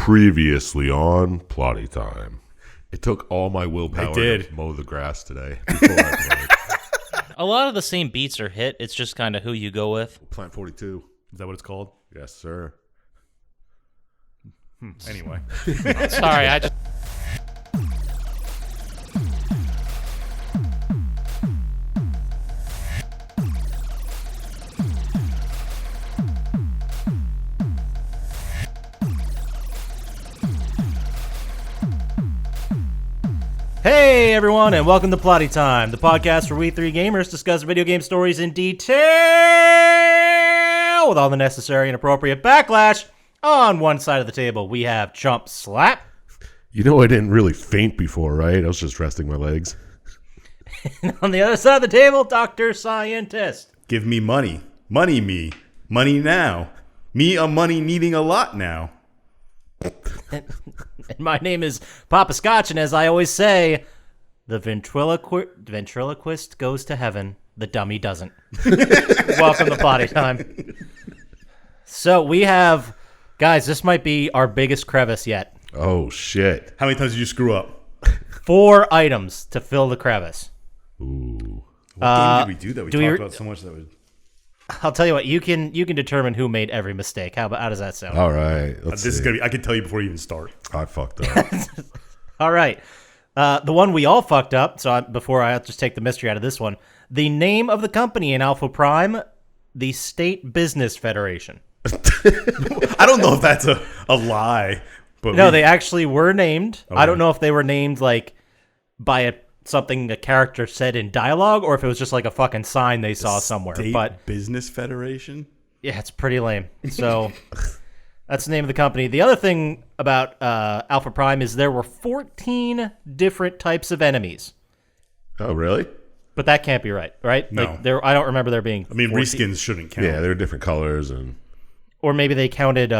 Previously on Plotty Time. It took all my willpower to mow the grass today before I played. A lot of the same beats are hit. It's just kind of who you go with. Plant 42. Is that what it's called? Yes, sir. Anyway. Sorry, I just... Hey everyone, and welcome to Plotty Time, the podcast where we three gamers discuss video game stories in detail with all the necessary and appropriate backlash. On one side of the table, we have Chump Slap. You know I didn't really faint before, right? I was just resting my legs. And on the other side of the table, Dr. Syintist. Give me money. Money me. Money now. Me a money needing a lot now. And my name is Poppascotch, and as I always say, the ventriloquist goes to heaven, the dummy doesn't. Welcome to Plotty Time. So we have, guys, this might be our biggest crevice yet. Oh, shit. How many times did you screw up? 4 items to fill the crevice. Ooh. What game did we do that we do talked we- about so much that was... I'll tell you what, you can determine who made every mistake. How does that sound? All right. This is gonna be... I can tell you before you even start. I fucked up. All right. The one we all fucked up, before I just take the mystery out of this one, the name of the company in Alpha Prime, the State Business Federation. I don't know if that's a lie, but... No, they actually were named. Okay. I don't know if they were named like by something a character said in dialogue or if it was just like a fucking sign they saw somewhere. State But Business Federation? yeah, it's pretty lame. So that's the name of the company. The other thing about Alpha Prime is there were 14 different types of enemies. Oh, really? But that can't be right? No. Like I don't remember there being. I mean, 14. reskins shouldn't count. Yeah, there are different colors and... Or maybe they counted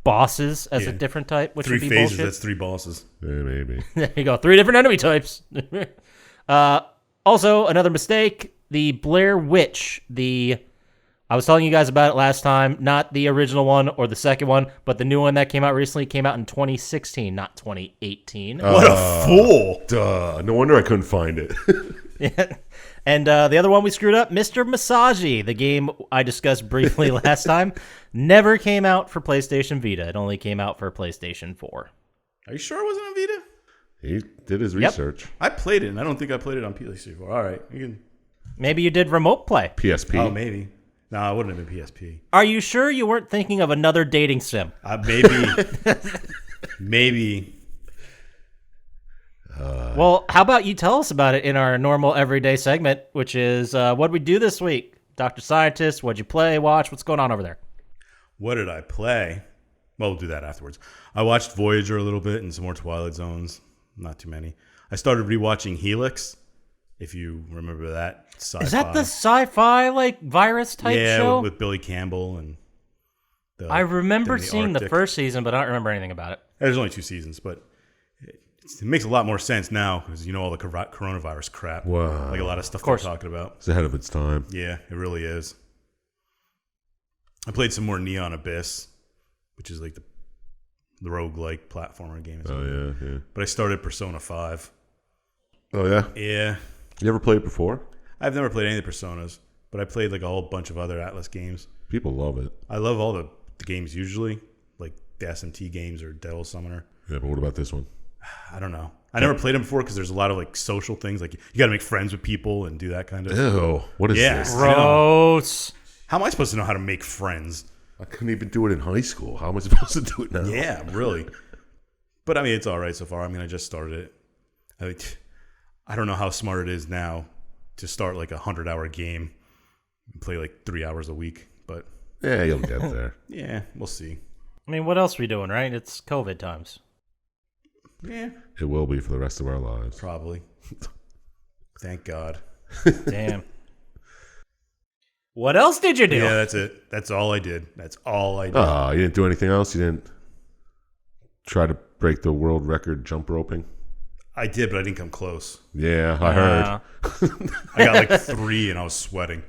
bosses as a different type, which 3 would be phases, bullshit. that's 3 bosses. Yeah, maybe. There you go. 3 different enemy types. Also, another mistake, the Blair Witch. I was telling you guys about it last time, not the original one or the second one, but the new one that came out recently came out in 2016, not 2018. What a fool! Duh. No wonder I couldn't find it. Yeah. And the other one we screwed up, Mr. Masagi, the game I discussed briefly last time, never came out for PlayStation Vita. It only came out for PlayStation 4. Are you sure it wasn't on Vita? He did his research. I played it, and I don't think I played it on PS4. All right. You can... Maybe you did remote play. PSP. Oh, maybe. No, it wouldn't have been PSP. Are you sure you weren't thinking of another dating sim? Maybe. Maybe. Well, how about you tell us about it in our normal everyday segment, which is what'd we do this week? Dr. Syintist, what'd you play, watch? What's going on over there? What did I play? Well, we'll do that afterwards. I watched Voyager a little bit and some more Twilight Zones. Not too many. I started rewatching Helix, if you remember that. Sci-fi. Is that the sci-fi like virus type show? Yeah, with Billy Campbell and. I remember the seeing the Arctic. first season, but I don't remember anything about it. There's only 2 seasons, but it makes a lot more sense now because you know all the coronavirus crap. Wow. Like a lot of stuff course. they're talking about. It's ahead of its time. Yeah, it really is. I played some more Neon Abyss, which is like the roguelike platformer game. Oh, yeah. But I started Persona 5. Oh, yeah? Yeah. You ever played it before? I've never played any of the Personas, but I played like a whole bunch of other Atlas games. People love it. I love all the games usually, like the SMT games or Devil Summoner. Yeah, but what about this one? I don't know. I never played them before because there's a lot of like social things. Like you got to make friends with people and do that kind of. Ew. What is Yeah. this? Gross. How am I supposed to know how to make friends? I couldn't even do it in high school. How am I supposed to do it now? Yeah, really. But I mean, it's all right so far. I mean, I just started it. I don't know how smart it is now to start like 100-hour game and play like 3 hours a week. But Yeah, you'll get there. yeah, we'll see. I mean, what else are we doing, right? It's COVID times. Yeah, It will be for the rest of our lives. probably. Thank God. Damn. What else did you do? Yeah, that's it. That's all I did. That's all I did. Oh, you didn't do anything else? You didn't try to break the world record jump roping? I did, but I didn't come close. Yeah, I heard. I got like 3 and I was sweating.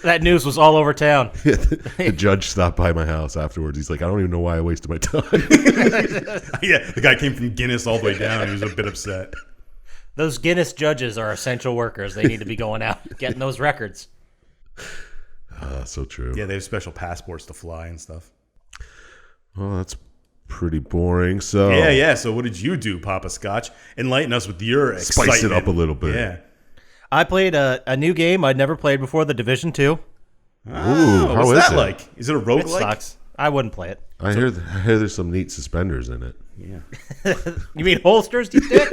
That news was all over town. The judge stopped by my house afterwards. He's like, I don't even know why I wasted my time. Yeah, the guy came from Guinness all the way down. He was a bit upset. Those Guinness judges are essential workers. They need to be going out getting those records. So true. Yeah, they have special passports to fly and stuff. Well, that's pretty boring. So Yeah. So what did you do, Poppascotch? Enlighten us with your excitement. spice it up a little bit. Yeah. I played a new game I'd never played before, the Division 2. how what's is that it? like? Is it a It roguelike? sucks. I wouldn't play it. I hear there's some neat suspenders in it. Yeah. You mean holsters, you dick?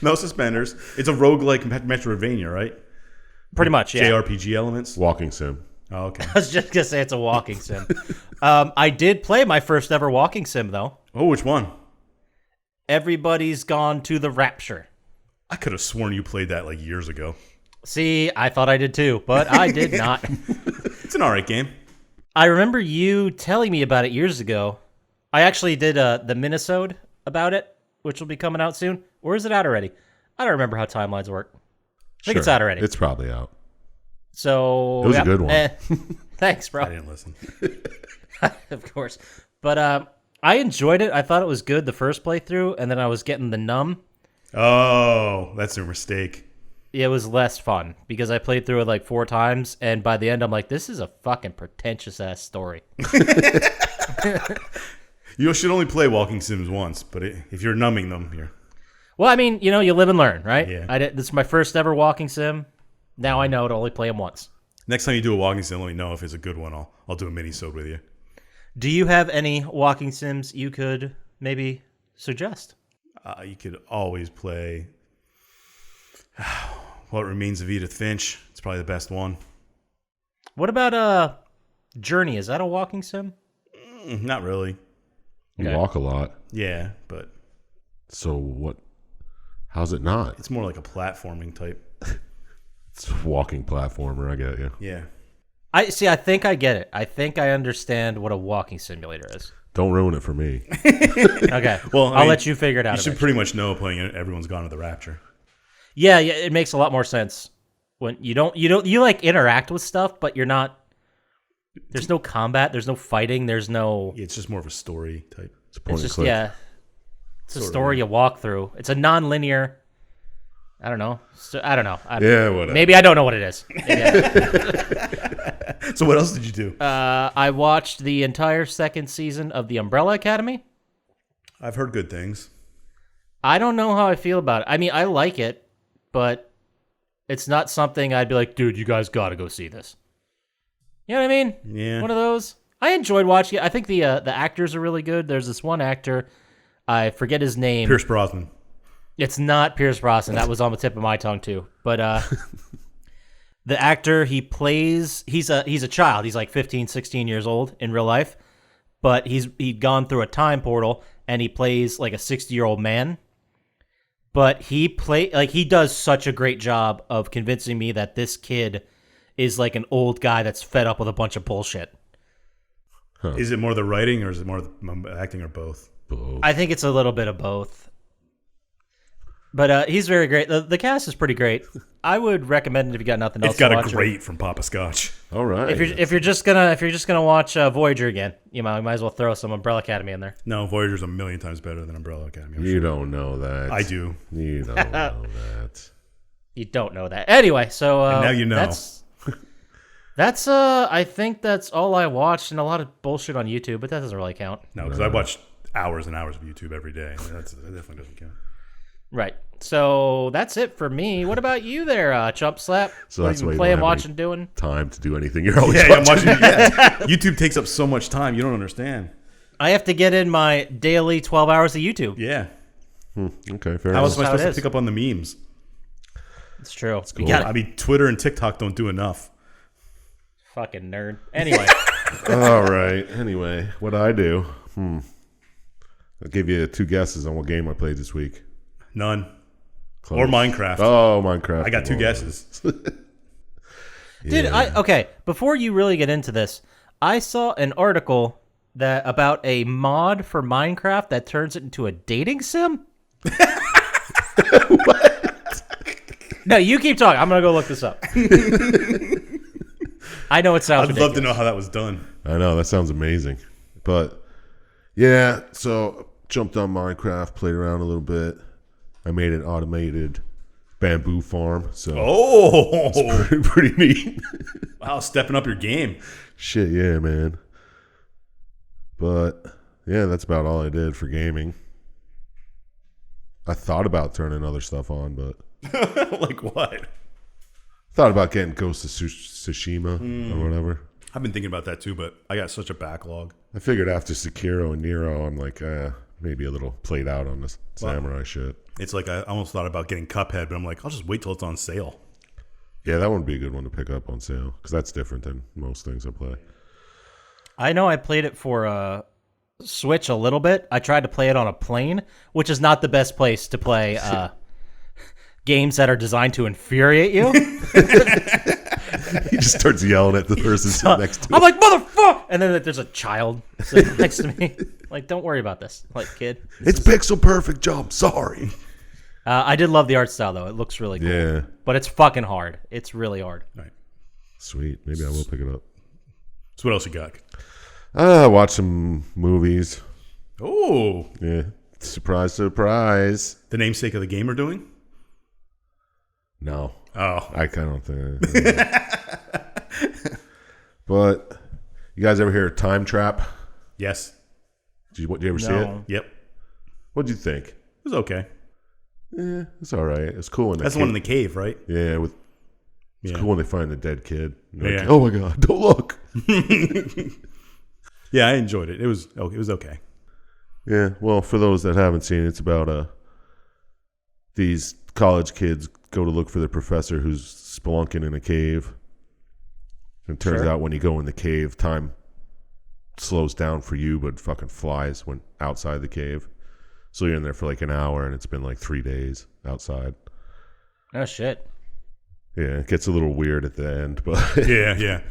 No suspenders. It's a roguelike Metroidvania, right? Pretty much, yeah. JRPG elements. Walking sim. Oh, okay. I was just going to say it's a walking sim. I did play my first ever walking sim, though. Oh, which one? Everybody's Gone to the Rapture. I could have sworn you played that like years ago. See, I thought I did too, but I did not. It's an alright game. I remember you telling me about it years ago. I actually did the minisode about it, which will be coming out soon. Or is it out already? I don't remember how timelines work. I think it's out already. It's probably out. So It was a good one. Thanks, bro. I didn't listen. Of course. But I enjoyed it. I thought it was good the first playthrough, and then I was getting the numb. Oh, that's a mistake. It was less fun because I played through it like 4 times, and by the end, I'm like, this is a fucking pretentious ass story. You should only play walking sims once, but if you're numbing them, you're... Well, I mean, you live and learn, right? Yeah. This is my first ever walking sim. Now I know to only play them once. Next time you do a walking sim, let me know if it's a good one. I'll do a mini-sode with you. Do you have any walking sims you could maybe suggest? You could always play What Remains of Edith Finch. It's probably the best one. What about Journey? Is that a walking sim? Not really. You Okay. walk a lot. Yeah, but So what? How's it not? it's more like a platforming type. It's a walking platformer. I get you. Yeah. I think I get it. I think I understand what a walking simulator is. Don't ruin it for me. Okay. Well, I'll let you figure it out. You should eventually. pretty much know playing Everyone's Gone to the Rapture. Yeah, it makes a lot more sense when you like interact with stuff, but you're not. There's no combat. There's no fighting. There's no. Yeah, it's just more of a story type. It's a point It's and just click. It's a story you walk through. It's a non-linear. I don't know. I don't know. Yeah, whatever. Maybe I don't know what it is. So what else did you do? I watched the entire second season of The Umbrella Academy. I've heard good things. I don't know how I feel about it. I mean, I like it, but it's not something I'd be like, dude, you guys got to go see this. You know what I mean? Yeah. One of those. I enjoyed watching it. I think the actors are really good. There's this one actor, I forget his name. Pierce Brosnan. It's not Pierce Brosnan. That was on the tip of my tongue too. But the actor he plays, he's a child. He's like 15, 16 years old in real life. But he'd gone through a time portal and he plays like a 60-year-old man. But he does such a great job of convincing me that this kid is like an old guy that's fed up with a bunch of bullshit. Huh. Is it more the writing or is it more the acting or both? Both. I think it's a little bit of both. But he's very great. The cast is pretty great. I would recommend it if you got nothing else. It's got to a watch. great from Poppascotch. All right. If you're just gonna watch Voyager again, you might as well throw some Umbrella Academy in there. No, Voyager's a million times better than Umbrella Academy. I'm You sure. don't know that. I do. You don't know that. You don't know that. Anyway, so And now you know. That's I think that's all I watched, and a lot of bullshit on YouTube, but that doesn't really count. No, because I watch hours and hours of YouTube every day. That definitely doesn't count. Right. So that's it for me. What about you there, Chump Slap? So what that's have you why been you playing, don't have watching, doing? Time to do anything. You're always Yeah, I'm watching. watching. Yeah. YouTube takes up so much time. You don't understand. I have to get in my daily 12 hours of YouTube. Yeah. Okay, fair How enough. else am I how it supposed to is. pick up on the memes? It's true. cool. You got I mean, Twitter and TikTok don't do enough. fucking nerd. Anyway. All right. Anyway, what I do? I'll give you 2 guesses on what game I played this week. None. Close. Or Minecraft. Oh, Minecraft. I got 2 guesses. Dude, okay, before you really get into this, I saw an article about a mod for Minecraft that turns it into a dating sim. No, you keep talking. I'm gonna go look this up. I know it sounds. I'd love to know how that was done. I know, that sounds amazing. But yeah, so jumped on Minecraft, played around a little bit. I made an automated bamboo farm. So it's pretty neat. Wow, stepping up your game. Shit, yeah, man. But yeah, that's about all I did for gaming. I thought about turning other stuff on, but Like what? thought about getting Ghost of Tsushima or whatever. I've been thinking about that too, but I got such a backlog. I figured after Sekiro and Nero, I'm like, maybe a little played out on this samurai shit. It's like I almost thought about getting Cuphead, but I'm like, I'll just wait till it's on sale. Yeah, that would be a good one to pick up on sale because that's different than most things I play. I know I played it for Switch a little bit. I tried to play it on a plane, which is not the best place to play games that are designed to infuriate you. He just starts yelling at the person sitting next to him. I'm like, motherfucker! And then there's a child sitting next to me. Like, don't worry about this. Like, kid. It's pixel perfect jump. Sorry. I did love the art style, though. It looks really cool. Yeah. But it's fucking hard. It's really hard. All right. Sweet. Maybe I will pick it up. So what else you got? Watch some movies. Oh. Yeah. Surprise, surprise. The namesake of the game we're doing? No. Oh. I kind of think. But you guys ever hear of Time Trap? Yes. Did you ever see it? Yep. What'd you think? It was okay. Yeah, it's all right. It's cool. That's the one in the cave, right? Yeah, it's cool when they find a dead kid. Like, Yeah. oh my god! Don't look. Yeah, I enjoyed it. It was okay. Yeah. Well, for those that haven't seen it, it's about these college kids go to look for their professor who's spelunking in a cave. And it turns out when you go in the cave, time slows down for you, but fucking flies when outside the cave. So you're in there for like an hour, and it's been like 3 days outside. Oh, shit. Yeah, it gets a little weird at the end, but Yeah. It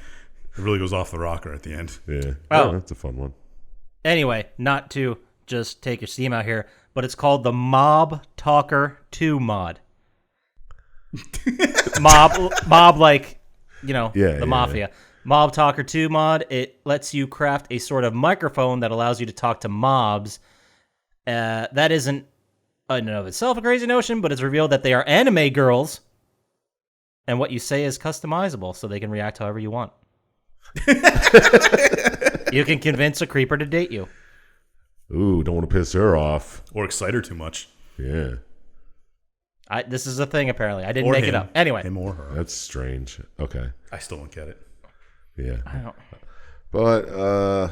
really goes off the rocker at the end. yeah. Oh. That's a fun one. Anyway, not to just take your steam out here, but it's called the Mob Talker 2 mod. Mob like, the mafia. Yeah. Mob Talker 2 mod, it lets you craft a sort of microphone that allows you to talk to mobs. That isn't in and of itself a crazy notion, but it's revealed that they are anime girls, and what you say is customizable, so they can react however you want. You can convince a creeper to date you. Ooh, don't want to piss her off. Or excite her too much. Yeah. This is a thing, apparently. I didn't Or make him. it up. Anyway. Him or her. That's strange. Okay. I still don't get it. Yeah. I don't... But,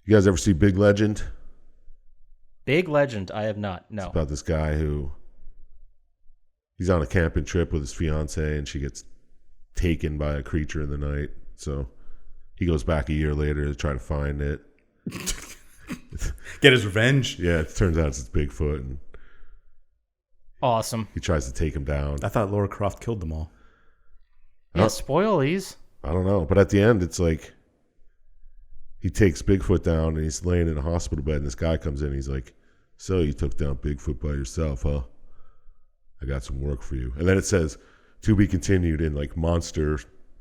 you guys ever see Big Legend? Big Legend, I have not. No. It's about this guy who he's on a camping trip with his fiance, and she gets taken by a creature in the night. So he goes back a year later to try to find it. Get his revenge. Yeah, it turns out it's Bigfoot, and Awesome. he tries to take him down. I thought Laura Croft killed them all. Yeah, spoil these. I don't know, but at the end, it's like he takes Bigfoot down, and he's laying in a hospital bed, and this guy comes in, and he's like, "So you took down Bigfoot by yourself, huh? I got some work for you." And then it says, "To be continued" in like Monster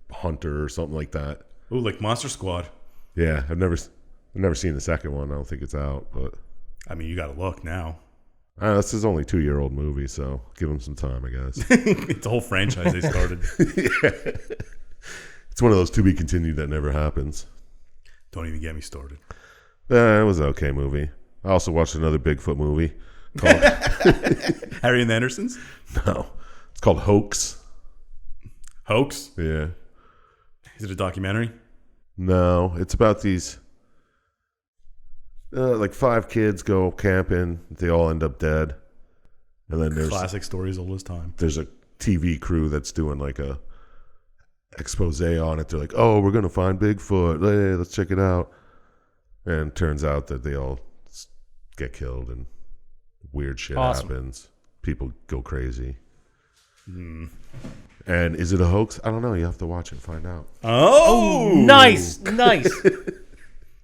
Hunter or something like that. Ooh, like Monster Squad. Yeah, I've never seen the second one. I don't think it's out, but I mean, you got to look now. This is only a 2-year-old movie, so give them some time, I guess. It's a whole franchise they started. Yeah. It's one of those to be continued that never happens. Don't even get me started. It was an okay movie. I also watched another Bigfoot movie called Harry and the Andersons? No, it's called Hoax. Hoax? Yeah. Is it a documentary? No, it's about these like 5 kids go camping. They all end up dead, and then there's Classic stories old as time. there's a TV crew that's doing like a expose on it. They're like, "Oh, we're gonna find Bigfoot. Hey, let's check it out." And it turns out that they all get killed and weird shit happens. People go crazy. And is it a hoax? I don't know. You have to watch it and find out. Oh! Nice.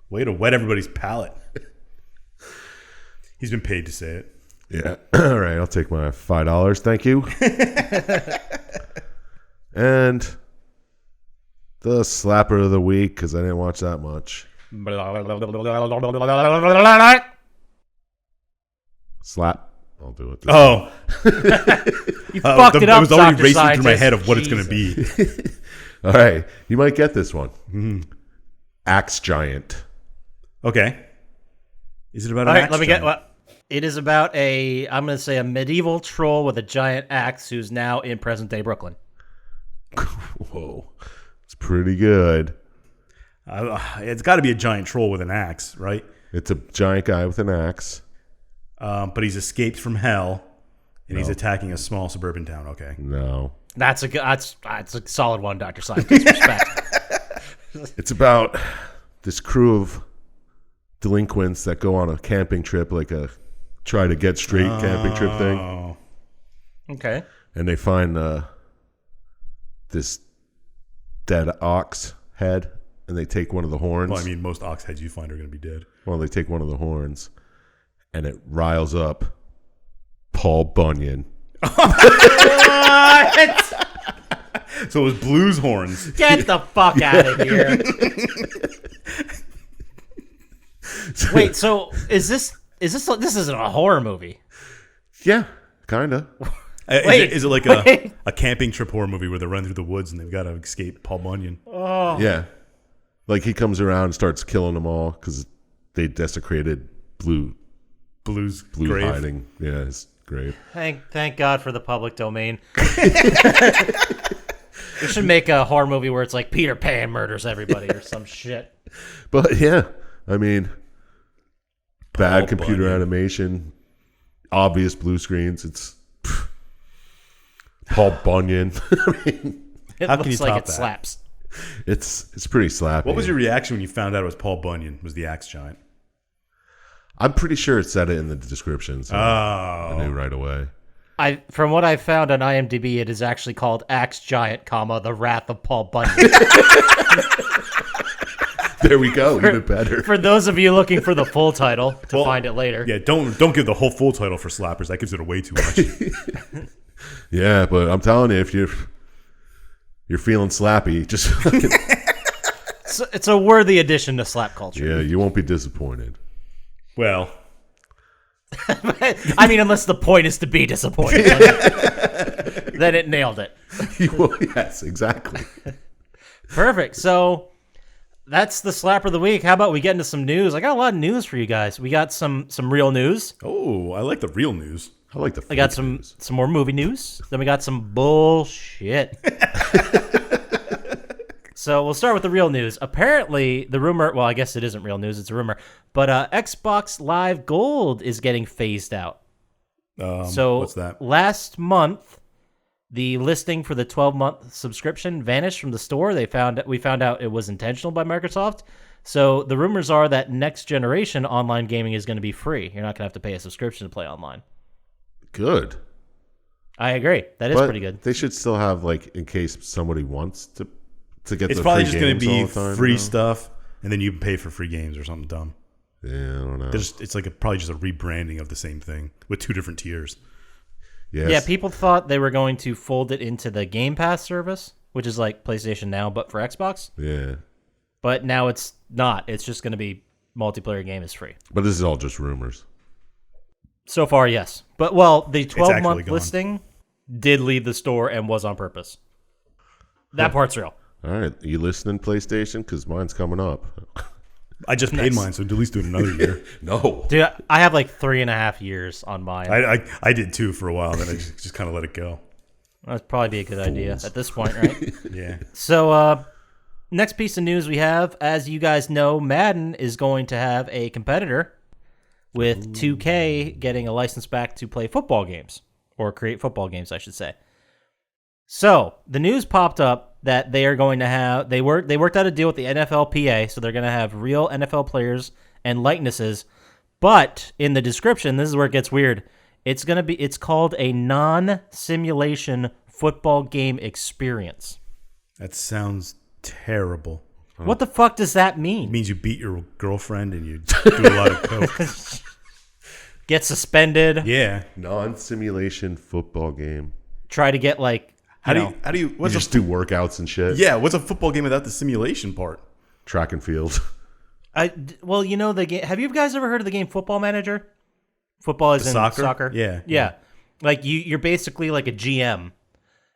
Way to wet everybody's palate. He's been paid to say it. Yeah. All right. I'll take my $5. Thank you. And the slapper of the week, because I didn't watch that much. Slap. I'll do it. Oh. You fucked it up, It was already Dr. racing Scientist. through my head of what it's going to be. All right. You might get this one. Axe Giant. Okay. Is it about All an right, axe let me giant? get what. It is about I'm going to say a medieval troll with a giant axe who's now in present-day Brooklyn. Whoa. It's pretty good. It's got to be a giant troll with an axe, right? It's a giant guy with an axe. But he's escaped from hell, and he's attacking a small suburban town. Okay. No. That's a solid one, Dr. Scientist. Respect. It's about this crew of delinquents that go on a camping trip, like a try to get straight camping trip thing. Oh. Okay. And they find this dead ox head, and they take one of the horns. Well, I mean, most ox heads you find are going to be dead. Well, they take one of the horns, and it riles up Paul Bunyan. What? So it was Blue's horns. Get the fuck out of here. Wait, so this isn't a horror movie? Yeah, kind of. Is it like wait. a camping trip horror movie where they run through the woods and they've got to escape Paul Bunyan? Oh. Yeah. Like he comes around and starts killing them all because they desecrated Blue's Blue grave. hiding. Yeah, his grave. Thank God for the public domain. We should make a horror movie where it's like Peter Pan murders everybody or some shit. But yeah, I mean, bad Paul computer Bunyan. animation, obvious blue screens. It's Paul Bunyan. I mean, It How can looks you like top it that? slaps. it's pretty slappy. What was your reaction when you found out it was Paul Bunyan was the axe giant? I'm pretty sure it said it in the description, so I knew Oh. right away. From what I found on IMDb, it is actually called Axe Giant, The Wrath of Paul Bunyan. There we go. Even better. For those of you looking for the full title to find it later. Yeah, don't give the whole full title for Slappers. That gives it away too much. Yeah, but I'm telling you, if you're feeling slappy, just It's a worthy addition to slap culture. yeah, you won't be disappointed. Well, I mean, unless the point is to be disappointed. Then it nailed it. Well, yes, exactly. Perfect. So that's the slapper of the week. How about we get into some news? I got a lot of news for you guys. We got some real news. oh, I like the real news. I like the. I got fake some news. more movie news. Then we got some bullshit. So we'll start with the real news. Apparently, the rumor, well, I guess it isn't real news, it's a rumor, but Xbox Live Gold is getting phased out. So what's that? last month, the listing for the 12-month subscription vanished from the store. We found out it was intentional by Microsoft. So the rumors are that next generation online gaming is going to be free. You're not going to have to pay a subscription to play online. Good. I agree. That is But pretty good. They should still have, like, in case somebody wants to get It's the probably free just going games to be all the time, free you know? stuff, and then you pay for free games or something dumb. Yeah, I don't know. It's like probably just a rebranding of the same thing with two different tiers. Yes. Yeah, people thought they were going to fold it into the Game Pass service, which is like PlayStation Now, but for Xbox. Yeah. But now it's not. It's just going to be multiplayer game is free. But this is all just rumors. So far, yes. But, well, the actually 12-month gone. listing did leave the store and was on purpose. That part's real. All right. You listening, PlayStation? Because mine's coming up. I just paid mine, so at least do it another year. No. Dude, I have like 3.5 years on mine. I did too for a while, then I just kind of let it go. That'd probably be a good idea at this point, right? Yeah. So, next piece of news we have, as you guys know, Madden is going to have a competitor with 2K getting a license back to play football games, or create football games, I should say. So, the news popped up that they are going to have, they worked out a deal with the NFLPA, so they're going to have real NFL players and likenesses, but in the description, this is where it gets weird, it's called a non-simulation football game experience. That sounds terrible. What the fuck does that It mean? means you beat your girlfriend and you do a lot of coke. get suspended. Yeah. Non-simulation football game. Try to get like How do you You what's just do workouts and shit. yeah, what's a football game without the simulation part? Track and field. well, you know the game. Have you guys ever heard of the game Football Manager? Football is in soccer. Yeah. Like you're basically like a GM.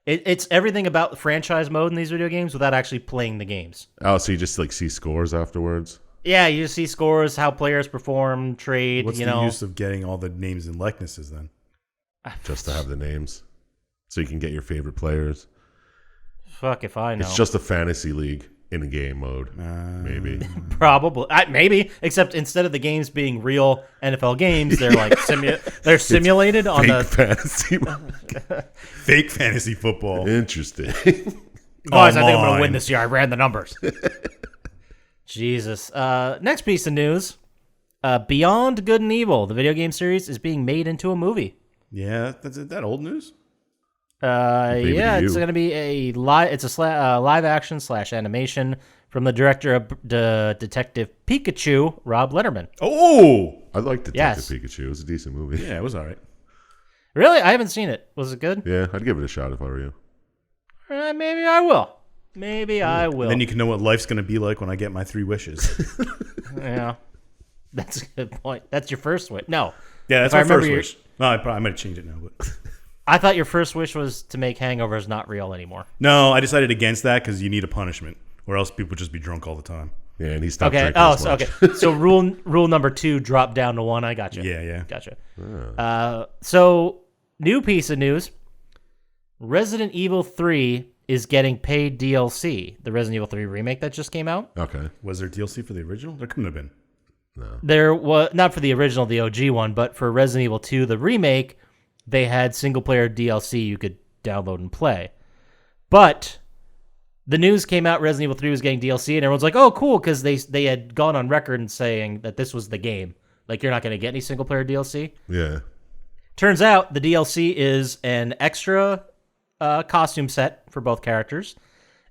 It's everything about the franchise mode in these video games without actually playing the games. Oh, so you just like see scores afterwards? Yeah, you just see scores, how players perform, trade. What's the use of getting all the names and likenesses then? Just to have the names. So you can get your favorite players. Fuck if I know. It's just a fantasy league in a game mode. Maybe. Probably, maybe. Except instead of the games being real NFL games, they're like they're simulated on Fake the fantasy. Fake fantasy football. Interesting. Guys, I think I'm going to win this year. I ran the numbers. Jesus. Next piece of news. Beyond Good and Evil, the video game series, is being made into a movie. Yeah, that's that old news? Yeah, it's going to be a live action / animation from the director of Detective Pikachu, Rob Letterman. Oh! I like Detective Pikachu. It was a decent movie. Yeah, it was all right. Really? I haven't seen it. Was it good? Yeah, I'd give it a shot if I were you. Maybe I will. Maybe I will. Then you can know what life's going to be like when I get my 3 wishes. Yeah. That's a good point. That's your first wish. No. Yeah, that's my first wish. No, I might change it now. But I thought your first wish was to make hangovers not real anymore. no, I decided against that because you need a punishment, or else people would just be drunk all the time. Yeah, and he stopped Okay. drinking as much. Okay. So rule number 2 dropped down to 1. I got you. Yeah. Gotcha. So new piece of news: Resident Evil 3 is getting paid DLC. The Resident Evil 3 remake that just came out. Okay. Was there DLC for the original? There couldn't have been. No. There was not for the original, the OG one, but for Resident Evil 2, the remake, they had single-player DLC you could download and play. But the news came out Resident Evil 3 was getting DLC, and everyone's like, oh, cool, because they had gone on record and saying that this was the game. Like, you're not going to get any single-player DLC. Yeah. Turns out the DLC is an extra costume set for both characters,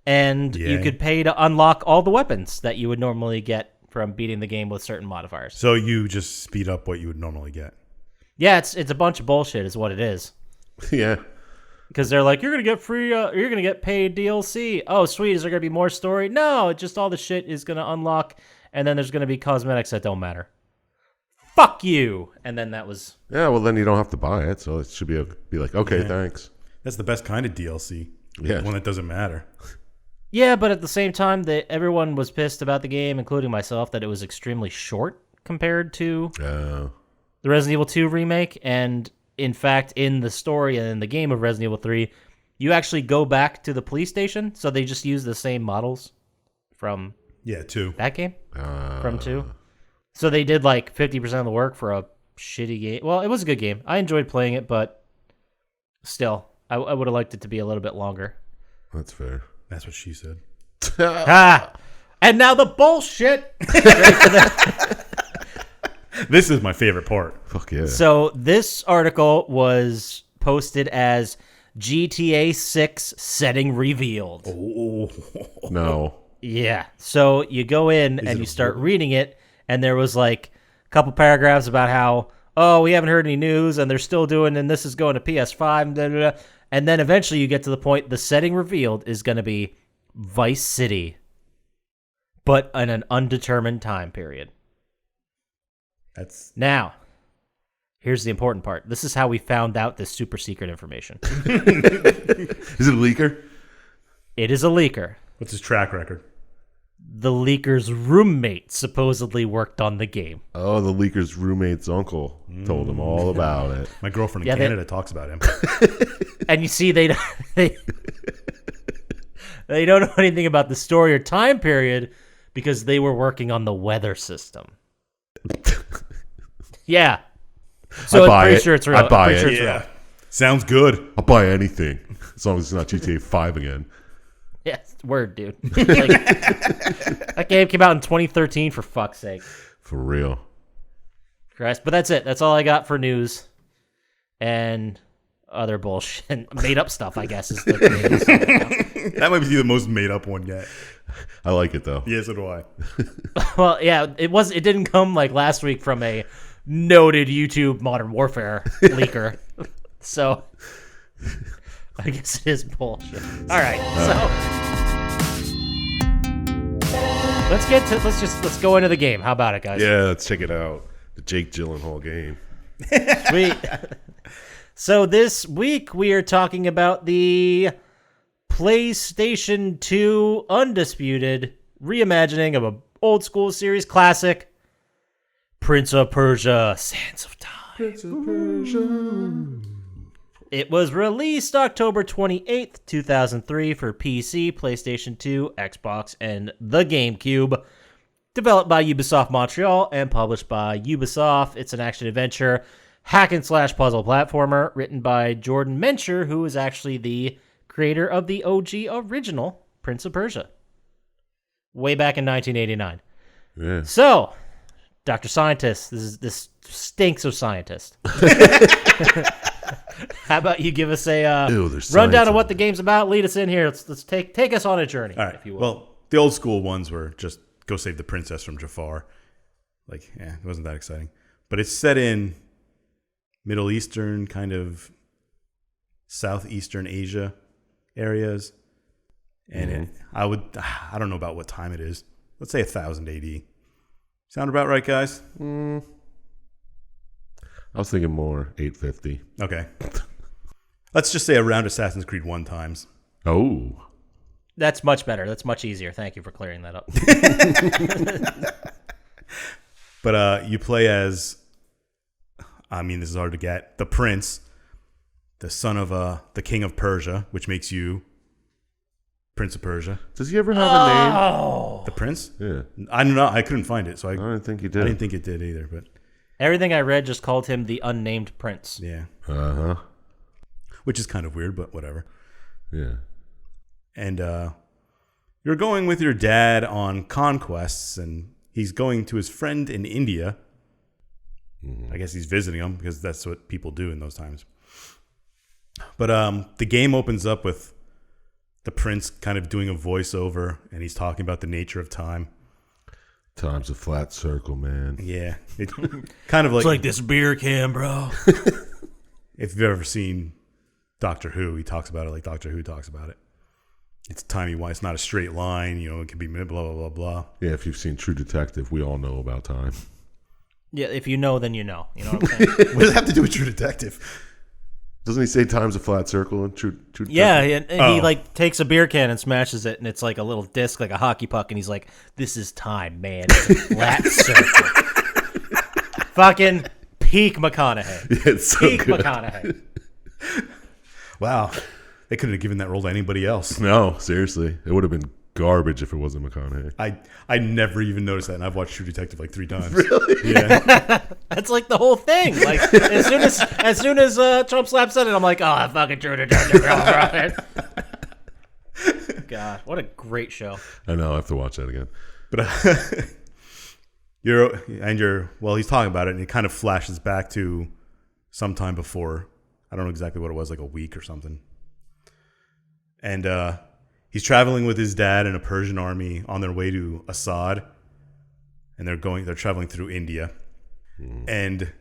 and you could pay to unlock all the weapons that you would normally get from beating the game with certain modifiers. So you just speed up what you would normally get. Yeah, it's a bunch of bullshit is what it is. Yeah. Because they're like, you're going to get free, you're going to get paid DLC. Oh, sweet. Is there going to be more story? No, just all the shit is going to unlock, and then there's going to be cosmetics that don't matter. Fuck you. And then that was... Yeah, well, then you don't have to buy it, so it should be like, okay, thanks. That's the best kind of DLC. Yeah. One that doesn't matter. Yeah, but at the same time, everyone was pissed about the game, including myself, that it was extremely short compared to the Resident Evil 2 remake. And in fact, in the story and in the game of Resident Evil 3, you actually go back to the police station, so they just use the same models from 2. that game, from 2. So they did like 50% of the work for a shitty game. Well, it was a good game. I enjoyed playing it, but still, I would have liked it to be a little bit longer. That's fair. That's what she said. And now the bullshit. This is my favorite part. Fuck yeah. So this article was posted as GTA 6 setting revealed. Oh. No. Yeah. So you go in and you start reading it, and there was like a couple paragraphs about how, oh, we haven't heard any news, and they're still doing, and this is going to PS5, blah, blah, blah. And then eventually you get to the point, the setting revealed is going to be Vice City, but in an undetermined time period. Now, here's the important part. This is how we found out this super secret information. Is it a leaker? It is a leaker. What's his track record? The leaker's roommate supposedly worked on the game. Oh, the leaker's roommate's uncle told him all about it. My girlfriend in Canada talks about him. And you see, they don't know anything about the story or time period because they were working on the weather system. Yeah. So I'm pretty sure it's real. I buy it. Yeah. Sounds good. I'll buy anything as long as it's not GTA 5 again. Yes, word, dude. Like, that game came out in 2013, for fuck's sake. For real. Christ. But that's it. That's all I got for news. And other bullshit. Made up stuff, I guess. Is the That might be the most made up one yet. I like it, though. Yeah, so do I. Well, yeah, it didn't come like last week from a noted YouTube Modern Warfare leaker. So I guess it is bullshit. All right, so let's go into the game. How about it, guys? Yeah, let's check it out. The Jake Gyllenhaal game. Sweet. So this week we are talking about the PlayStation 2 undisputed reimagining of an old school series classic, Prince of Persia: Sands of Time. Prince of Persia. It was released October 28th, 2003 for PC, PlayStation 2, Xbox, and the GameCube. Developed by Ubisoft Montreal and published by Ubisoft. It's an action-adventure, hack-and-slash puzzle platformer written by Jordan Mencher, who is actually the creator of the OG original Prince of Persia. Way back in 1989. Yeah. So, Dr. Syintist, this stinks of Syintist. How about you give us a rundown of what the game's about? Lead us in here. Let's take us on a journey, All right. if you will. Well, the old school ones were just go save the princess from Jafar. Like, yeah, it wasn't that exciting. But it's set in Middle Eastern, kind of Southeastern Asia areas. And I don't know about what time it is. Let's say 1000 AD. Sound about right, guys? I was thinking more 850. Okay. Let's just say around Assassin's Creed 1 times. Oh. That's much better. That's much easier. Thank you for clearing that up. But you play as, I mean, this is hard to get, the prince, the son of the king of Persia, which makes you Prince of Persia. Does he ever have a name? Oh. The prince? Yeah. I don't know. I couldn't find it, so I don't think he did. I didn't think it did either. But Everything I read just called him the unnamed prince. yeah, Uh-huh. which is kind of weird, but whatever. Yeah. And you're going with your dad on conquests, and he's going to his friend in India. I guess he's visiting him because that's what people do in those times. But the game opens up with the prince kind of doing a voiceover, and he's talking about the nature of time. Time's a flat circle, man. Yeah, it kind of like, It's like this beer can, bro. if you've ever seen Doctor Who, he talks about it like Doctor Who talks about it. It's timey-wise. It's not a straight line. You know, it can be blah, blah, blah, blah. Yeah, if you've seen True Detective, we all know about time. Yeah, if you know, then you know. You know what I'm saying? What does that have to do with True Detective? Doesn't he say time's a flat circle in True Detective? Yeah, and he Oh. like takes a beer can and smashes it, and it's like a little disc, like a hockey puck, and he's like, "This is time, man. It's a flat circle." Fucking peak McConaughey. Yeah, it's so Peak good. McConaughey. Wow. They couldn't have given that role to anybody else. No, seriously. It would have been garbage if it wasn't McConaughey. I never even noticed that, and I've watched True Detective like 3 times. Really? Yeah. That's like the whole thing. Like as soon as Chump Slap said it, I'm like, oh, I fucking True Detective. God, what a great show. I know. I have to watch that again. But he's talking about it, and it kind of flashes back to sometime before. I don't know exactly what it was, like a week or something. And he's traveling with his dad and a Persian army on their way to Assad, and they're traveling through India. And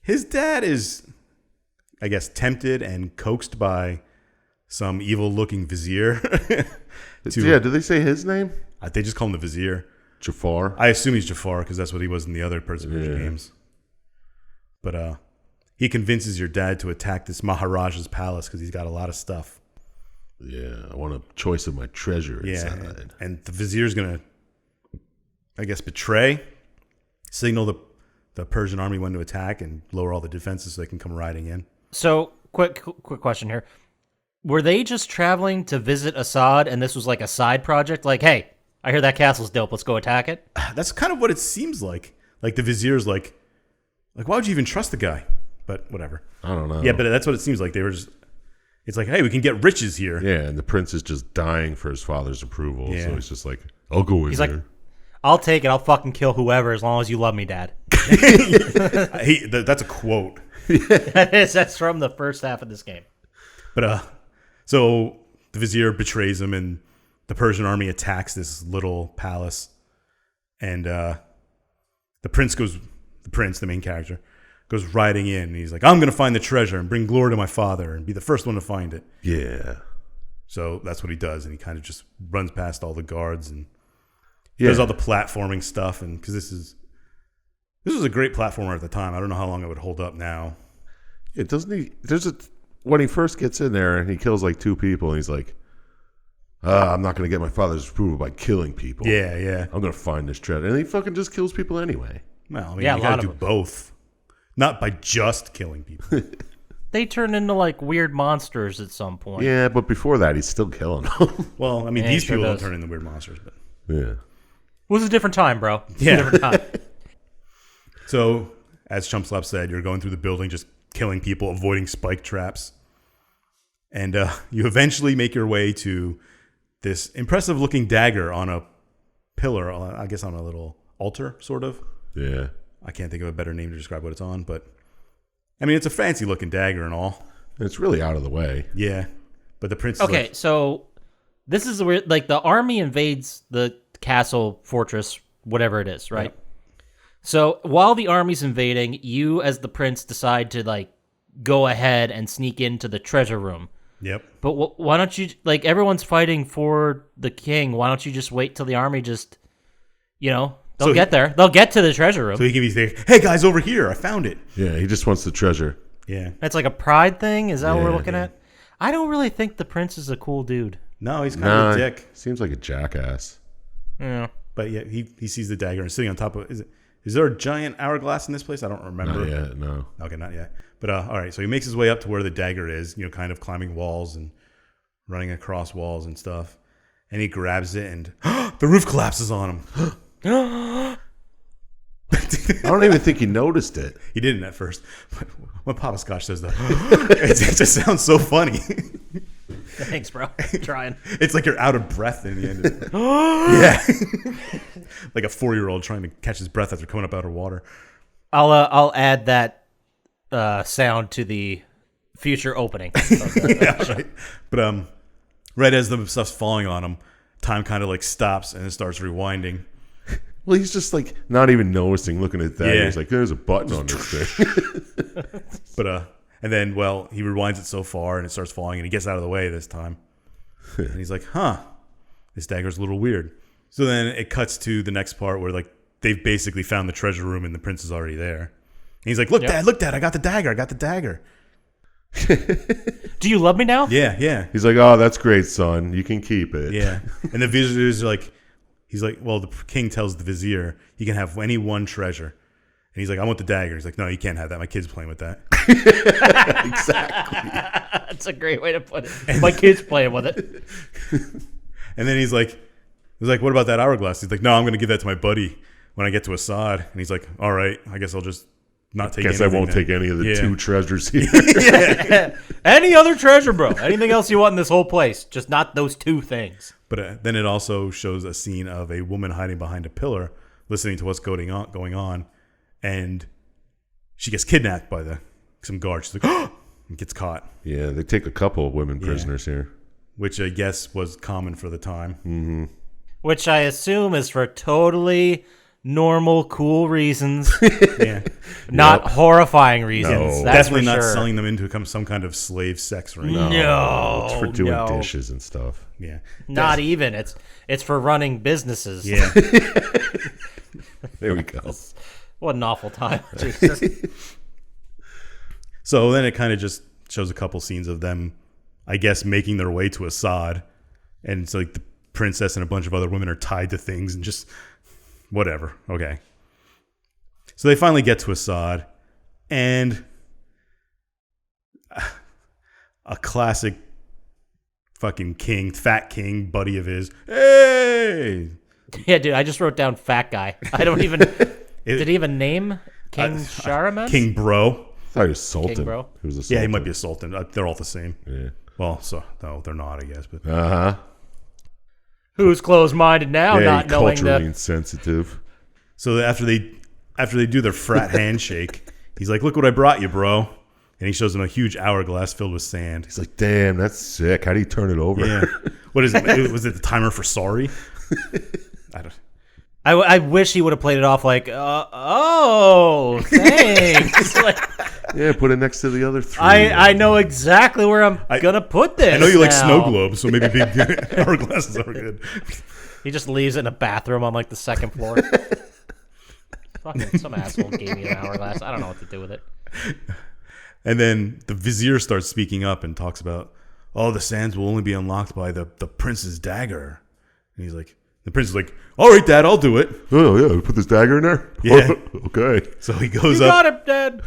his dad is, I guess, tempted and coaxed by some evil-looking vizier. Yeah, did they say his name? They just call him the vizier. Jafar? I assume he's Jafar because that's what he was in the other Prince of Persia games. But he convinces your dad to attack this Maharaja's palace because he's got a lot of stuff. Yeah, I want a choice of my treasure inside. And the vizier's going to, I guess, signal the Persian army when to attack and lower all the defenses so they can come riding in. So, quick question here. Were they just traveling to visit Assad, and this was like a side project? Like, hey, I hear that castle's dope. Let's go attack it. That's kind of what it seems like. Like the vizier's like, why would you even trust the guy? But whatever. I don't know. Yeah, but that's what it seems like. They were just, it's like, hey, we can get riches here. Yeah, and the prince is just dying for his father's approval. Yeah. So he's just like, I'll go in He's there. like, I'll take it. I'll fucking kill whoever as long as you love me, Dad. That's a quote. That's from the first half of this game. But so the vizier betrays him, and the Persian army attacks this little palace, and the the prince, the main character, goes riding in. And he's like, I'm going to find the treasure and bring glory to my father and be the first one to find it. Yeah. So that's what he does. And he kind of just runs past all the guards and does all the platforming stuff. And because this was a great platformer at the time. I don't know how long it would hold up now. It doesn't he? When he first gets in there and he kills like 2 people and he's like, I'm not going to get my father's approval by killing people. Yeah. I'm going to find this treasure. And he fucking just kills people anyway. Well, I mean, you got to do both. Not by just killing people. They turn into like weird monsters at some point. Yeah, but before that, he's still killing them. Well, I mean, Yeah, these he sure people does. don't turn into weird monsters. But Yeah. It was a different time, bro. Yeah. A different time. So, as Chump Slap said, you're going through the building just killing people, avoiding spike traps. And you eventually make your way to this impressive-looking dagger on a pillar, I guess on a little altar, sort of. Yeah. I can't think of a better name to describe what it's on, but I mean, it's a fancy-looking dagger and all. It's really out of the way. Yeah, but the prince. Okay, so this is weird. Like the army invades the castle, fortress, whatever it is, right? Yep. So while the army's invading, you as the prince decide to like go ahead and sneak into the treasure room. Yep. But why don't you, like, everyone's fighting for the king. Why don't you just wait till the army just, they'll get there. They'll get to the treasure room. So he can be saying, "Hey guys, over here! I found it." Yeah, he just wants the treasure. Yeah. That's like a pride thing? Is that what we're Yeah, looking at? I don't really think the prince is a cool dude. No, he's kind of a dick. Seems like a jackass. Yeah. But yeah, he sees the dagger and sitting on top of it. Is there a giant hourglass in this place? I don't remember. Not yet, no. Okay, not yet. But all right, so he makes his way up to where the dagger is, kind of climbing walls and running across walls and stuff. And he grabs it and the roof collapses on him. I don't even think he noticed it. He didn't at first. But when Poppascotch says that, it just sounds so funny. Thanks, bro. Trying. It's like you're out of breath in the end of it. Yeah. Like a 4-year-old trying to catch his breath after coming up out of water. I'll add that sound to the future opening. Yeah, right. But right as the stuff's falling on him, time kind of like stops and it starts rewinding. Well, he's just like not even noticing, looking at that. Yeah. He's like, there's a button on this thing. But and then he rewinds it so far and it starts falling and he gets out of the way this time. And he's like, this dagger's a little weird. So then it cuts to the next part where like they've basically found the treasure room and the prince is already there. And he's like, look, Dad, I got the dagger. Do you love me now? Yeah. He's like, oh, that's great, son. You can keep it. Yeah. And the visitors are like, he's like, well, the king tells the vizier he can have any one treasure. And he's like, I want the dagger. He's like, no, you can't have that. My kid's playing with that. Exactly. That's a great way to put it. My kid's playing with it. And then he's like, what about that hourglass? He's like, no, I'm going to give that to my buddy when I get to Assad. And he's like, all right, I guess I'll just not take anything. I won't take any of the 2 treasures here. Any other treasure, bro. Anything else you want in this whole place. Just not those 2 things. But then it also shows a scene of a woman hiding behind a pillar, listening to what's going on. And she gets kidnapped by some guards. She's like, and gets caught. Yeah, they take a couple of women prisoners here. Which I guess was common for the time. Mm-hmm. Which I assume is for totally normal, cool reasons. Yeah. Not horrifying reasons. No. That's Definitely for not sure. selling them into some kind of slave sex ring. No, It's for doing no. dishes and stuff. Yeah. Not even. It's for running businesses. Yeah. There we go. What an awful time. Jesus. So then it kind of just shows a couple scenes of them, I guess, making their way to Assad. And it's like the princess and a bunch of other women are tied to things and just whatever. Okay. So they finally get to Assad. And a classic fucking fat king buddy of his. Hey! Yeah, dude, I just wrote down fat guy. I don't even... did he have a name? King Shahraman? King Bro. I thought he was Sultan. King, bro. He was a Sultan. Yeah, he might be a sultan. They're all the same. Yeah. Well, so no, they're not, I guess. But Uh-huh. Who's closed-minded now, Yeah, not knowing culturally that... insensitive. so after they do their frat handshake, he's like, "Look what I brought you, bro." And he shows him a huge hourglass filled with sand. He's like, damn, that's sick. How do you turn it over? Yeah. What is it? Was it the timer for sorry? I wish he would have played it off like, oh, thanks. Like, Yeah, put it next to the other 3. I know exactly where I'm gonna put this. I know you like now. snow globes, so maybe big hourglasses are good. He just leaves it in a bathroom on like the second floor. Fucking some asshole gave me an hourglass. I don't know what to do with it. And then the vizier starts speaking up and talks about, oh, the sands will only be unlocked by the prince's dagger. And he's like, the prince is like, all right, Dad, I'll do it. Oh, yeah, put this dagger in there? Yeah. Okay. So he goes You up. got it, Dad.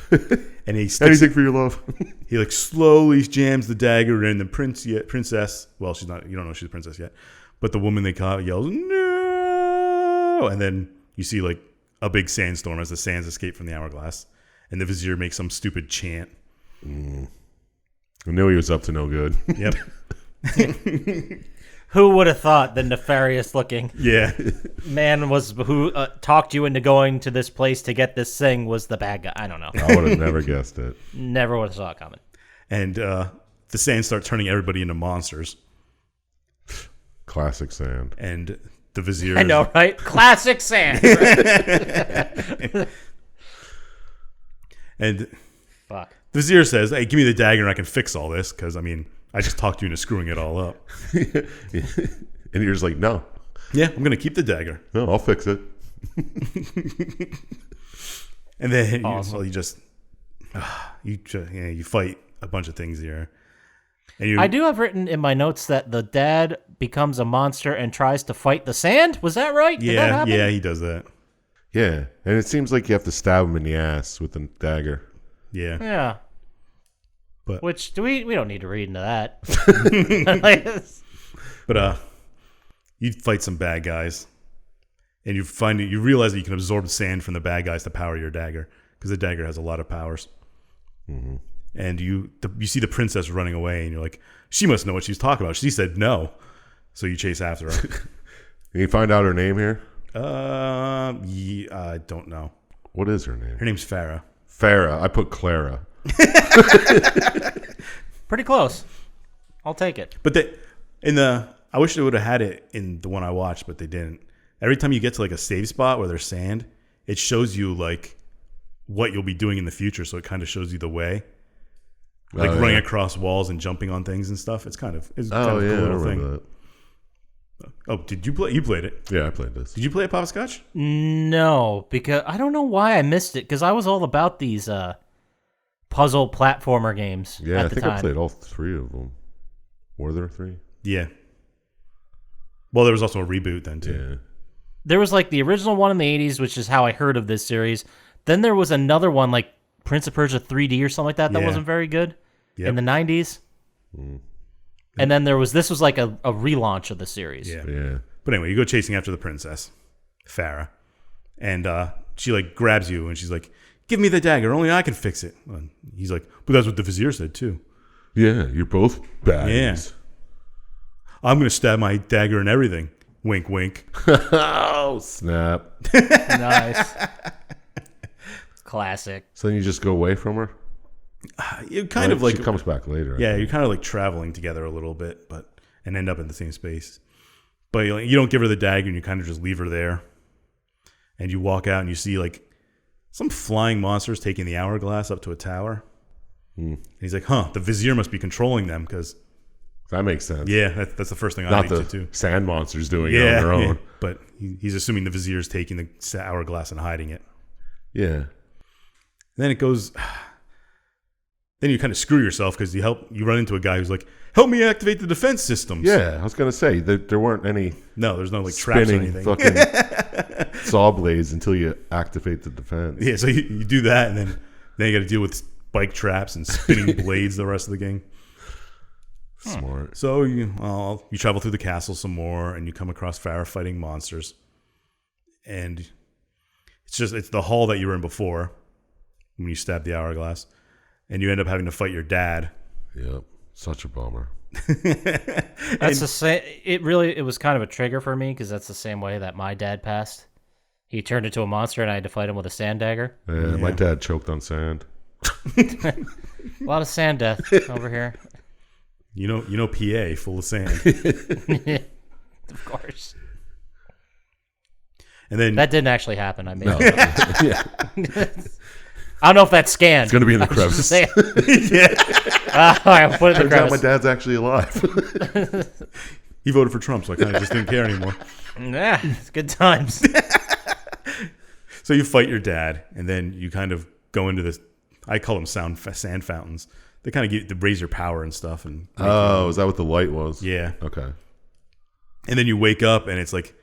And he sticks Anything for your love. He like slowly jams the dagger in. The princess, well, she's not, you don't know she's a princess yet, but the woman they caught yells, no. And then you see like a big sandstorm as the sands escape from the hourglass. And the vizier makes some stupid chant. I knew he was up to no good. Yep. Who would have thought the nefarious looking Yeah. man was who talked you into going to this place to get this thing was the bad guy? I don't know. I would have never guessed it. Never would have saw it coming. And the sands start turning everybody into monsters. Classic sand. And the vizier. I know, right? Classic sand. And Fuck. the vizier says, hey, give me the dagger and I can fix all this. Because, I mean, I just talked you into screwing it all up. And you're just like, no, Yeah, I'm going to keep the dagger. no, I'll fix it. And then Awesome. you fight a bunch of things here. And I do have written in my notes that the dad becomes a monster and tries to fight the sand. Was that right? Did that happen? Yeah, he does that. Yeah. And it seems like you have to stab him in the ass with the dagger. Yeah. Yeah. But Which we don't need to read into that. But you fight some bad guys, and you realize that you can absorb sand from the bad guys to power your dagger because the dagger has a lot of powers. Mm-hmm. And you see the princess running away, and you're like, she must know what she's talking about. She said no, so you chase after her. Can you find out her name here? I don't know. What is her name? Her name's Farah. Farah. I put Clara. Pretty close. I'll take it. But I wish they would have had it in the one I watched, but they didn't. Every time you get to like a save spot where there's sand, it shows you like what you'll be doing in the future. So it kind of shows you the way, like running across walls and jumping on things and stuff. It's kind of a cool I little remember thing. that. Oh, did you play? You played it. Yeah, I played this. Did you play a Poppascotch? No, because I don't know why I missed it. Because I was all about these puzzle platformer games. Yeah, at I the think time. I played all 3 of them. Were there 3? Yeah. Well, there was also a reboot then too. Yeah. There was like the original one in the 80s, which is how I heard of this series. Then there was another one like Prince of Persia 3D or something like that Yeah. wasn't very good Yep. in the 90s. And then this was like a relaunch of the series. Yeah. Yeah. But anyway, you go chasing after the princess, Farah, and she like grabs you and she's like, "Give me the dagger. Only I can fix it." And he's like, "But that's what the vizier said too." Yeah, you're both baddies. Yeah. I'm gonna stab my dagger and everything. Wink, wink. Oh, snap. Nice. Classic. So then you just go away from her? You kind of like She comes back later. I yeah, think. you're kind of like traveling together a little bit, and end up in the same space. But you don't give her the dagger, and you kind of just leave her there. And you walk out, and you see like some flying monsters taking the hourglass up to a tower. And he's like, "Huh, the vizier must be controlling them because That makes sense. yeah, that's the first thing I Not think the too." sand monsters doing it on their own. Yeah. But he's assuming the vizier's taking the hourglass and hiding it. Yeah. And then it goes. Then you kind of screw yourself because you run into a guy who's like, "Help me activate the defense systems." Yeah, I was going to say, there weren't any No, there's no like traps or spinning anything. fucking saw blades until you activate the defense. Yeah, so you do that, and then you got to deal with bike traps and spinning blades the rest of the game. Smart. So you travel through the castle some more, and you come across Farah fighting monsters, and it's the hall that you were in before when you stabbed the hourglass, and you end up having to fight your dad. Yep. Such a bummer. That's the same. It was kind of a trigger for me because that's the same way that my dad passed. He turned into a monster, and I had to fight him with a sand dagger. Yeah, my dad choked on sand. A lot of sand death over here. You know, PA full of sand. Of course. And then That didn't actually happen. I made No. it up. Yeah. I don't know if that's scanned. It's going to be in the I'm just crevice. saying. All right, I'll put it in the Turns out my crevice. dad's actually alive. he voted for Trump, so I kind of just didn't care anymore. Yeah, it's good times. So you fight your dad, and then you kind of go into this. I call them sand fountains. They kind of raise your power and stuff. And Oh, is that what the light was? yeah. Okay. And then you wake up, and it's like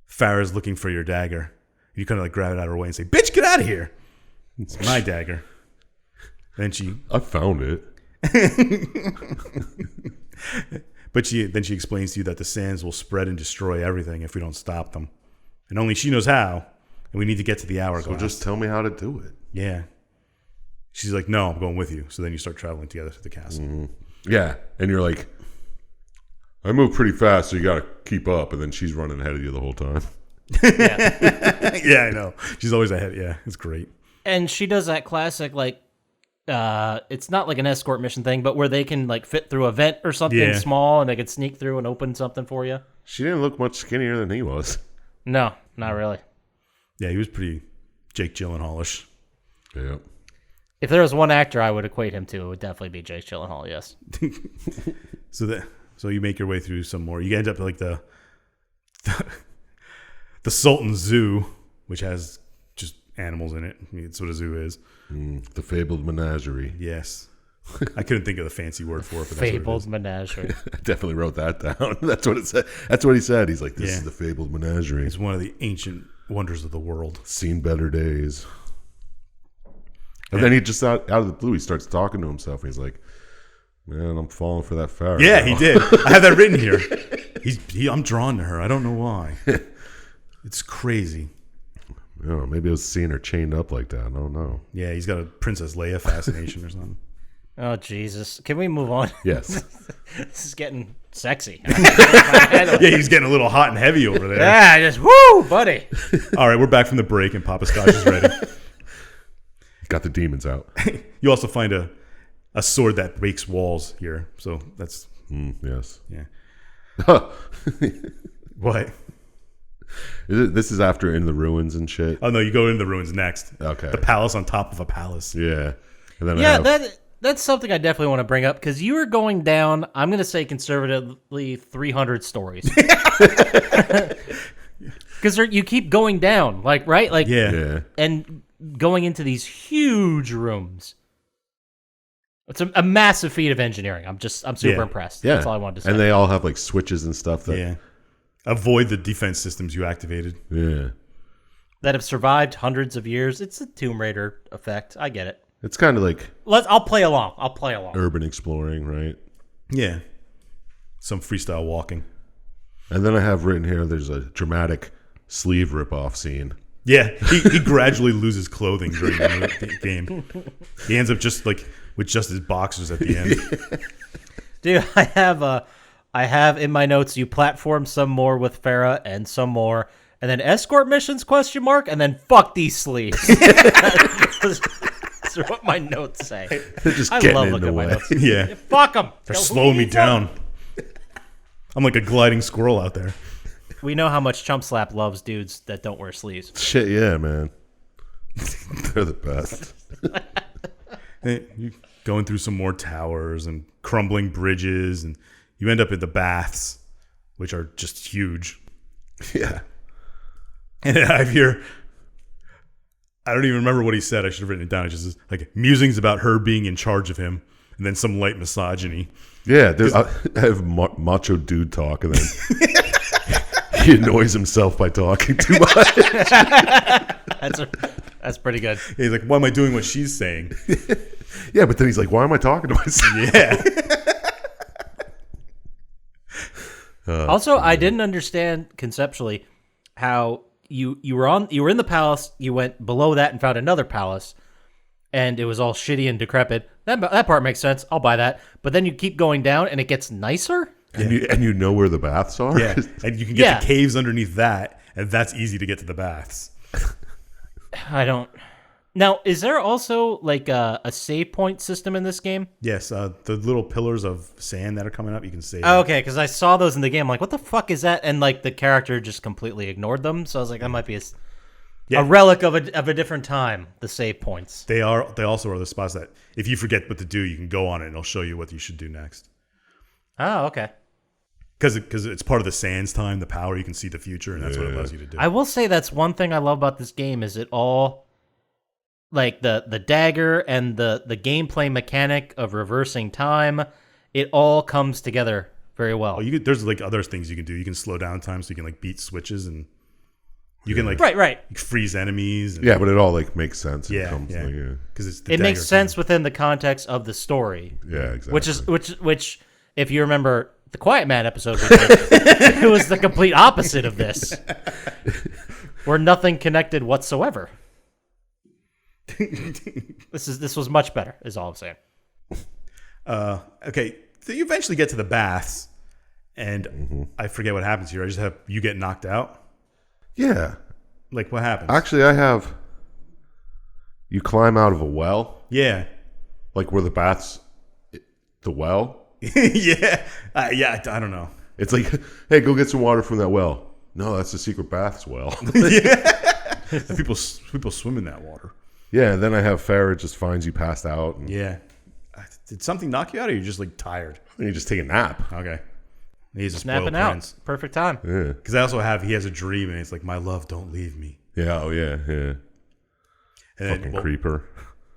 Farrah's looking for your dagger. You kind of like grab it out of her way and say, "Bitch, get out of here! It's my dagger." Then she, I found it. but then she explains to you that the sands will spread and destroy everything if we don't stop them, and only she knows how. And we need to get to the hourglass. So just tell me how to do it. Yeah. She's like, "No, I'm going with you." So then you start traveling together to the castle. Mm-hmm. Yeah. And you're like, I move pretty fast, so you got to keep up. And then she's running ahead of you the whole time. Yeah, I know. She's always ahead. Yeah, it's great. And she does that classic, like, it's not like an escort mission thing, but where they can, like, fit through a vent or something small and they could sneak through and open something for you. She didn't look much skinnier than he was. No, not really. Yeah, he was pretty Jake Gyllenhaal-ish. Yeah. If there was one actor I would equate him to, it would definitely be Jake Gyllenhaal, yes. So you make your way through some more. You end up at like the Sultan Zoo, which has just animals in it. I mean, that's what a zoo is. The fabled menagerie. Yes. I couldn't think of the fancy word for it. But that's what it Fabled is. menagerie. I definitely wrote that down. That's what it said. That's what he said. He's like, this Yeah. is the fabled menagerie. It's one of the ancient wonders of the world. Seen better days. And then he just out of the blue, he starts talking to himself. And he's like, man, I'm falling for that Farrah. Yeah, now." he did. I have that written here. I'm drawn to her. I don't know why. It's crazy. Yeah, maybe I was seeing her chained up like that. I don't know. Yeah, he's got a Princess Leia fascination or something. Oh, Jesus. Can we move on? Yes. This is getting sexy. Yeah, he's getting a little hot and heavy over there. Yeah, just, woo, buddy. All right, we're back from the break, and Poppascotch is ready. Got the demons out. You also find a sword that breaks walls here. So that's, Yes. yeah. What? This is after In the Ruins and shit. Oh, no, you go into the ruins next. Okay. The palace on top of a palace. Yeah. And then Yeah, I have, that's something I definitely want to bring up because you were going down, I'm going to say conservatively, 300 stories. Because you keep going down, like, right? Like, Yeah. and going into these huge rooms. It's a massive feat of engineering. I'm super Yeah. impressed. yeah. That's all I wanted to say. And they all have like switches and stuff that Yeah. Avoid the defense systems you activated. yeah. That have survived hundreds of years. It's a Tomb Raider effect. I get it. It's kind of like I'll play along. urban exploring, right? Yeah. Some freestyle walking. And then I have written here there's a dramatic sleeve rip-off scene. Yeah. He gradually loses clothing during the game. He ends up just like with just his boxers at the end. Dude, I have in my notes you platform some more with Farrah and some more, and then escort missions ? And then fuck these sleeves. That's what my notes say. They're just I getting love in looking the at my way. notes. Yeah. Fuck them. They're slowing me down. I'm like a gliding squirrel out there. We know how much Chump Slap loves dudes that don't wear sleeves. Shit, yeah, man. They're the best. You going through some more towers and crumbling bridges, and you end up at the baths, which are just huge. Yeah. And I don't even remember what he said. I should have written it down. It's just like musings about her being in charge of him, and then some light misogyny. Yeah, I have macho dude talk, and then he annoys himself by talking too much. That's pretty good. He's like, "Why am I doing what she's saying?" Yeah, but then he's like, why am I talking to myself? Yeah. Also, I didn't understand conceptually how you were in the palace, you went below that and found another palace, and it was all shitty and decrepit. That part makes sense. I'll buy that. But then you keep going down and it gets nicer? And you know where the baths are? Yeah. And you can get the caves underneath that, and that's easy to get to the baths. I don't. Now, is there also like a save point system in this game? Yes, the little pillars of sand that are coming up, you can save. Oh, okay, because I saw those in the game. I'm like, what the fuck is that? And like the character just completely ignored them. So I was like, that might be a relic of a different time. The save points. They also are the spots that if you forget what to do, you can go on it and it'll show you what you should do next. Oh, okay. Because it's part of the sands time, the power, you can see the future, and that's what it allows you to do. I will say that's one thing I love about this game is it all, like the dagger and the gameplay mechanic of reversing time, it all comes together very well. Oh, there's like other things you can do. You can slow down time so you can like beat switches and you can like right. freeze enemies. And, Yeah, but it all like makes sense. Yeah, Like, because it makes sense within the context of the story. Yeah, exactly. Which if you remember the Quiet Man episode we did, it was the complete opposite of this, where nothing connected whatsoever. This was much better, is all I'm saying. Okay, so you eventually get to the baths, and I forget what happens here. I just have you get knocked out. Yeah. Like what happens? Actually, I have. You climb out of a well, Yeah. like where the baths, the well. Yeah. I don't know. It's like, hey, go get some water from that well. No, that's the secret baths well. And people swim in that water. Yeah, and then I have Farrah just finds you passed out. And Yeah. Did something knock you out, or you're just like tired? you just take a nap. Okay. He's a spoiled Snapping out. prince. Perfect time. Yeah. Because I also have he has a dream, and it's like, my love, don't leave me. Yeah. Oh yeah. Yeah. And Fucking then, creeper.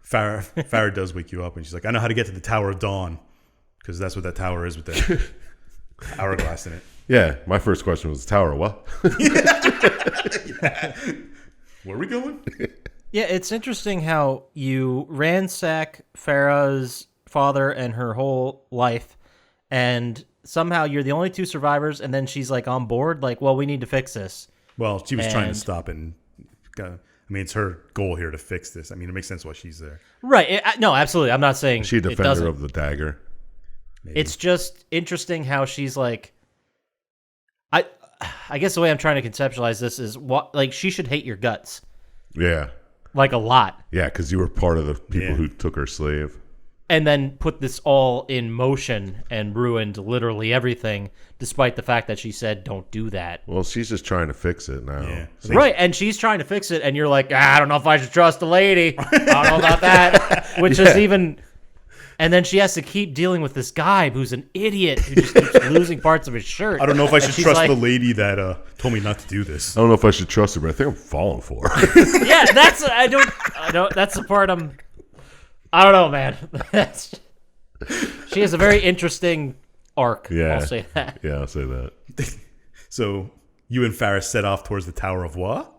Farrah does wake you up, and she's like, I know how to get to the Tower of Dawn, because that's what that tower is with the hourglass in it. Yeah. My first question was Tower. What? Where are we going? Yeah, it's interesting how you ransack Farah's father and her whole life, and somehow you're the only two survivors, and then she's like on board, like, well, we need to fix this. Well, she was trying to And- stop and. I mean, it's her goal here to fix this. I mean, it makes sense why she's there. Right. No, absolutely. I'm not saying She a it defender doesn't. of the dagger. Maybe. It's just interesting how she's like, I guess the way I'm trying to conceptualize this is what, like, she should hate your guts, Yeah. like a lot, Yeah, because you were part of the people Yeah. who took her slave. and then put this all in motion and ruined literally everything, despite the fact that she said don't do that. Well, she's just trying to fix it now. Yeah. Right, and she's trying to fix it, and you're like, I don't know if I should trust the lady. I don't know about that. Which is even... And then she has to keep dealing with this guy who's an idiot who just keeps losing parts of his shirt. I don't know if I should she's trust like- the lady that told me not to do this. I don't know if I should trust her, but I think I'm falling for her. Yeah, I don't. That's the part I don't know, man. She has a very interesting arc. Yeah. I'll say that. Yeah, I'll say that. So you and Farrah set off towards the Tower of What?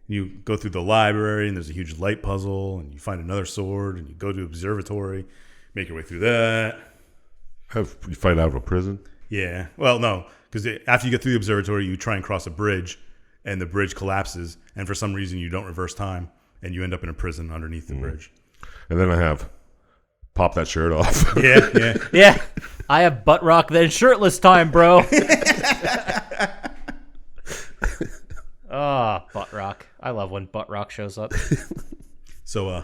You go through the library, and there's a huge light puzzle, and you find another sword, and you go to observatory, make your way through that. Have you fight out of a prison? Yeah. Well, no, because after you get through the observatory, you try and cross a bridge, and the bridge collapses, and for some reason you don't reverse time, and you end up in a prison underneath the bridge. And then I have pop that shirt off. Yeah. Yeah, I have butt rock then shirtless time, bro. Oh, butt rock. I love when butt rock shows up. So,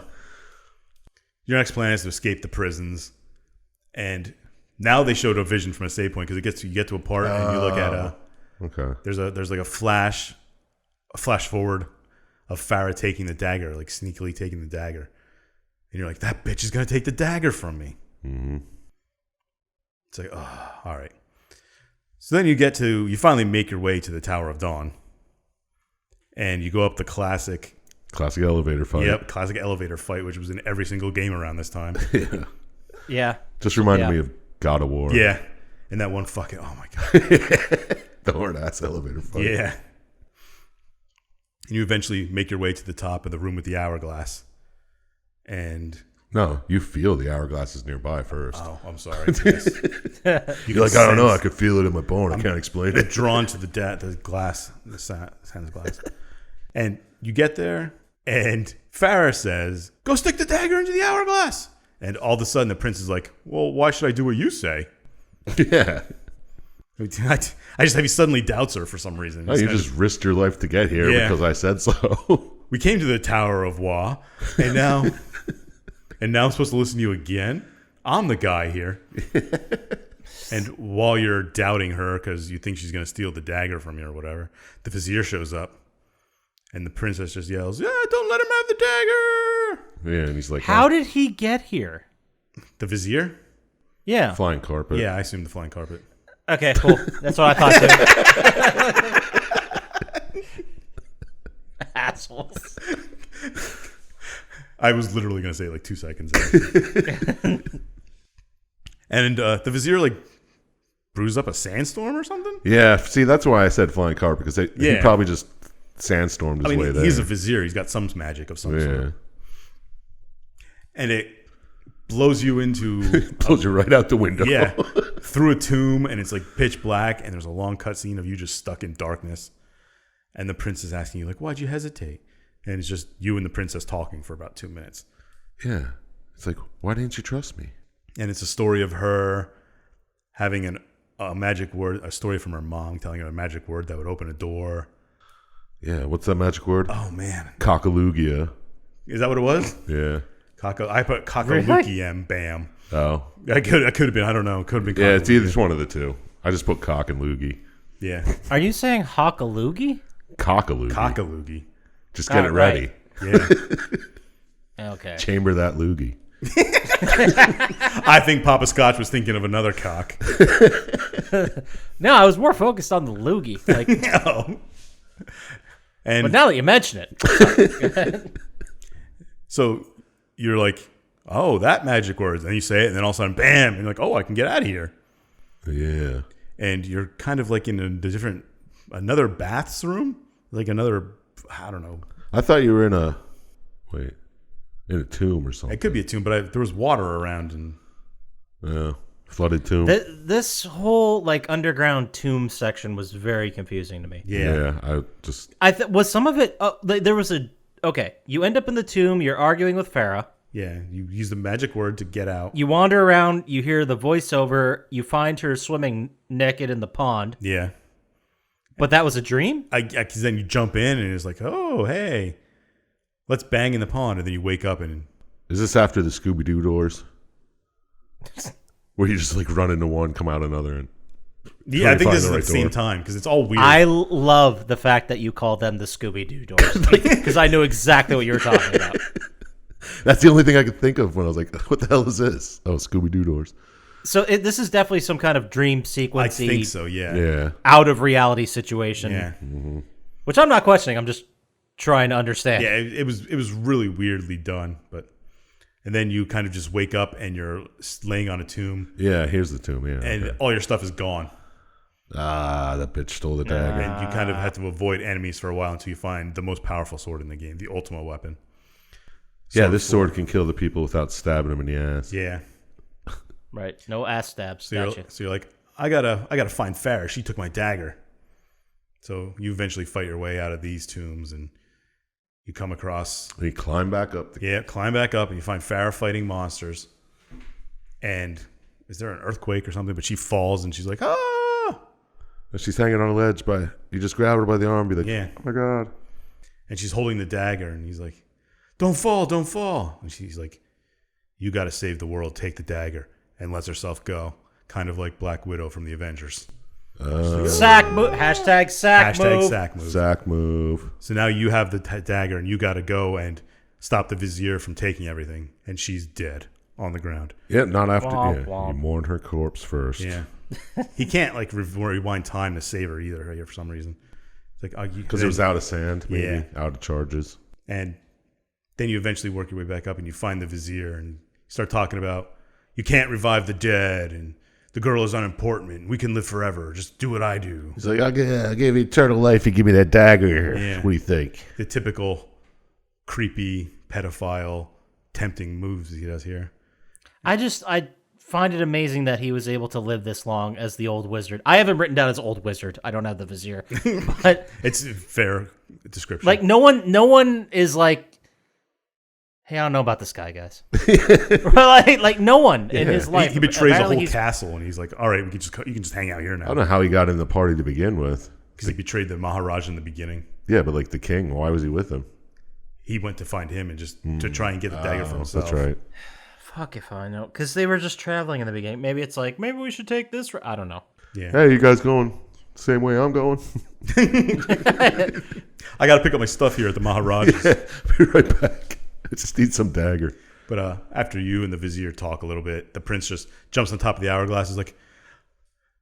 your next plan is to escape the prisons, and now they showed a vision from a save point because you get to a part and you look at Okay. there's like a flash forward of Farrah taking the dagger, like sneakily taking the dagger, and you're like, that bitch is gonna take the dagger from me. Mm-hmm. It's like, oh, all right. So then you finally make your way to the Tower of Dawn, and you go up the classic Elevator fight. Yep, classic elevator fight, which was in every single game around this time. Yeah. Yeah. Just reminded Yeah. me of God of War. Yeah, and that one fucking, oh my god. The hard ass elevator fight. Yeah. And you eventually make your way to the top of the room with the hourglass. And No, you feel the hourglass is nearby first. oh, I'm sorry. Yes. You're like, I don't know. I could feel it in my bone. I can't explain it. Drawn to the glass, the sans glass. And you get there, and Farrah says, "Go stick the dagger into the hourglass." And all of a sudden, the prince is like, "Well, why should I do what you say?" Yeah. I just have he suddenly doubts her for some reason. No, you just risked your life to get here Yeah. because I said so. we came to the Tower of Wa, and now I'm supposed to listen to you again? I'm the guy here. And while you're doubting her because you think she's going to steal the dagger from you or whatever, the vizier shows up, and the princess just yells, "Yeah, don't let him have the dagger!" Yeah, and he's like, How did he get here? The vizier? Yeah. flying carpet. Yeah, I assume the flying carpet. Okay, cool. That's what I thought too. Assholes. I was literally going to say it like 2 seconds. And the vizier like bruised up a sandstorm or something? Yeah, see, that's why I said flying carpet, because he Yeah. probably just sandstormed his way there. He's a vizier. He's got some magic of some yeah. sort. And it blows you into... Pulls you right out the window. Yeah, through a tomb, and it's like pitch black, and there's a long cutscene of you just stuck in darkness. And the prince is asking you, like, why'd you hesitate? And it's just you and the princess talking for about 2 minutes. Yeah. It's like, why didn't you trust me? And it's a story of her having a magic word, a story from her mom telling her a magic word that would open a door. Yeah, what's that magic word? Oh, man. Cockalugia. Is that what it was? Yeah. I put cockalugium, bam. Oh. I could have been, I don't know. Could have been Yeah, it's either cockalugia. one of the two. I just put cock and loogie. Yeah. Are you saying Hockaloogie? Cockalugie. Cockalugi. Just get it right. ready. Yeah. Okay. Chamber that loogie. I think Poppascotch was thinking of another cock. No, I was more focused on the loogie. Like, No. And but now that you mention it, so you're like, oh, that magic word. And then you say it, and then all of a sudden, bam, and you're like, oh, I can get out of here. Yeah. And you're kind of like in another bathroom, like another, I don't know. I thought you were in a tomb or something. It could be a tomb, but there was water around, and Yeah. Flooded tomb. this whole like underground tomb section was very confusing to me. yeah. I just... Was some of it? There was a okay. You end up in the tomb. You're arguing with Farah. Yeah, you use the magic word to get out. You wander around. You hear the voiceover. You find her swimming naked in the pond. Yeah. But that was a dream? Because then you jump in, and it's like, oh, hey, let's bang in the pond. And then you wake up, and Is this after the Scooby-Doo doors? Where you just like run into one, come out another, and yeah, I think find this is the at the right same door. time, because it's all weird. I love the fact that you call them the Scooby-Doo doors. Because I knew exactly what you were talking about. that's the only thing I could think of when I was like, what the hell is this? Oh, Scooby-Doo doors. So this is definitely some kind of dream I sequence-y, think so, yeah. Yeah. out of reality situation. Yeah. Which I'm not questioning. I'm just trying to understand. Yeah, it was really weirdly done, but and then you kind of just wake up and you're laying on a tomb, Yeah, here's the tomb, yeah. and okay. all your stuff is gone, Ah, that bitch stole the dagger. and you kind of have to avoid enemies for a while until you find the most powerful sword in the game, the ultimate weapon. Yeah, this sword can kill the people without stabbing them in the ass. Yeah. Right. No ass stabs. So Gotcha. you're like, I gotta find Farah. She took my dagger. So you eventually fight your way out of these tombs, and you come across You climb back up. climb back up, and you find Farah fighting monsters. And is there an earthquake or something? But she falls, and she's like, ah! She's hanging on a ledge by. You just grab her by the arm, and be like, Yeah. oh my god. And she's holding the dagger, and he's like, don't fall, don't fall. And she's like, you got to save the world, take the dagger, and lets herself go. Kind of like Black Widow from the Avengers. Sack move. Hashtag sack Hashtag move. sack move. Sack move. So now you have the dagger, and you got to go and stop the vizier from taking everything. And she's dead on the ground. Yeah, not after. Womp, Yeah, womp. you mourn her corpse first. Yeah. He can't like rewind time to save her either, right, for some reason. It's like, Because it was out of sand, maybe. Yeah. Out of charges. And then you eventually work your way back up, and you find the vizier, and you start talking about you can't revive the dead, and the girl is unimportant, and we can live forever. Just do what I do. He's like, I'll give you eternal life if you give me that dagger. Yeah. What do you think? The typical creepy, pedophile, tempting moves he does here. I find it amazing that he was able to live this long as the old wizard. I have him written down as old wizard. I don't have the vizier. But It's a fair description. like no one is like, hey, I don't know about this guy, guys. like no one in his life. he betrays a Apparently whole he's- castle, and he's like, all right, you can just hang out here I now. don't know how he got in the party to begin with. Because he betrayed the Maharaj in the beginning. Yeah, but like the king, why was he with him? he went to find him and just to try and get the dagger for himself. That's right. Fuck if I know. Because they were just traveling in the beginning. Maybe it's like, maybe we should take this. I don't know. Yeah. Hey, you guys going the same way I'm going? I got to pick up my stuff here at the Maharaja's. Yeah, be right back. I just need some dagger. But after you and the vizier talk a little bit, the prince just jumps on top of the hourglass. Is like,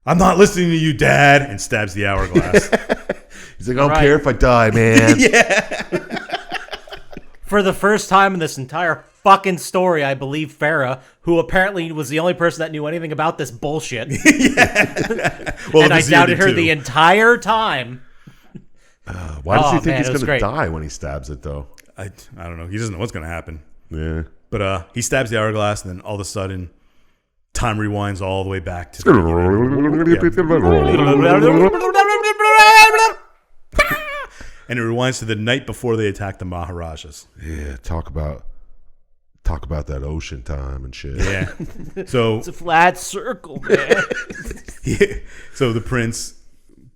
"I'm not listening to you, Dad," and stabs the hourglass. He's like, "I don't care if I die, man." For the first time in this entire fucking story, I believe Farrah, who apparently was the only person that knew anything about this bullshit. Well, and I doubted her too. the entire time. Why does he think man, he's it was going to great. die when he stabs it, though? I don't know. He doesn't know what's going to happen. Yeah. But he stabs the hourglass, and then all of a sudden, time rewinds all the way back to the and it rewinds to the night before they attack the Maharajas. Yeah, talk about that ocean time and shit. Yeah. So It's a flat circle, man. So the prince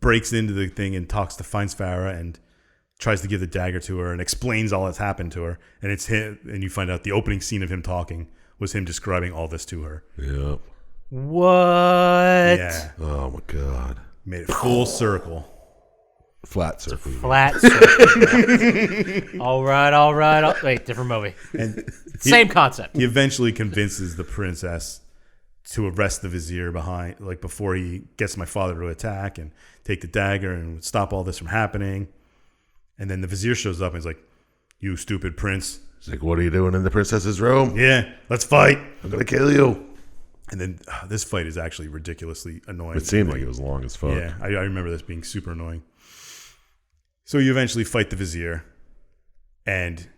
breaks into the thing and finds Farrah and tries to give the dagger to her and explains all that's happened to her. And it's him, and you find out the opening scene of him talking was him describing all this to her. Yep. What? Yeah. Oh my god. Made it full circle. Flat circle. Flat circle. All right. Wait, different movie. And Same concept. he eventually convinces the princess to arrest the vizier before he gets my father to attack and take the dagger and stop all this from happening. And then the vizier shows up and he's like, "You stupid prince." He's like, "What are you doing in the princess's room? Yeah, let's fight. I'm gonna kill you." And then this fight is actually ridiculously annoying. It seemed like it was long as fuck. Yeah, I remember this being super annoying. So you eventually fight the vizier, and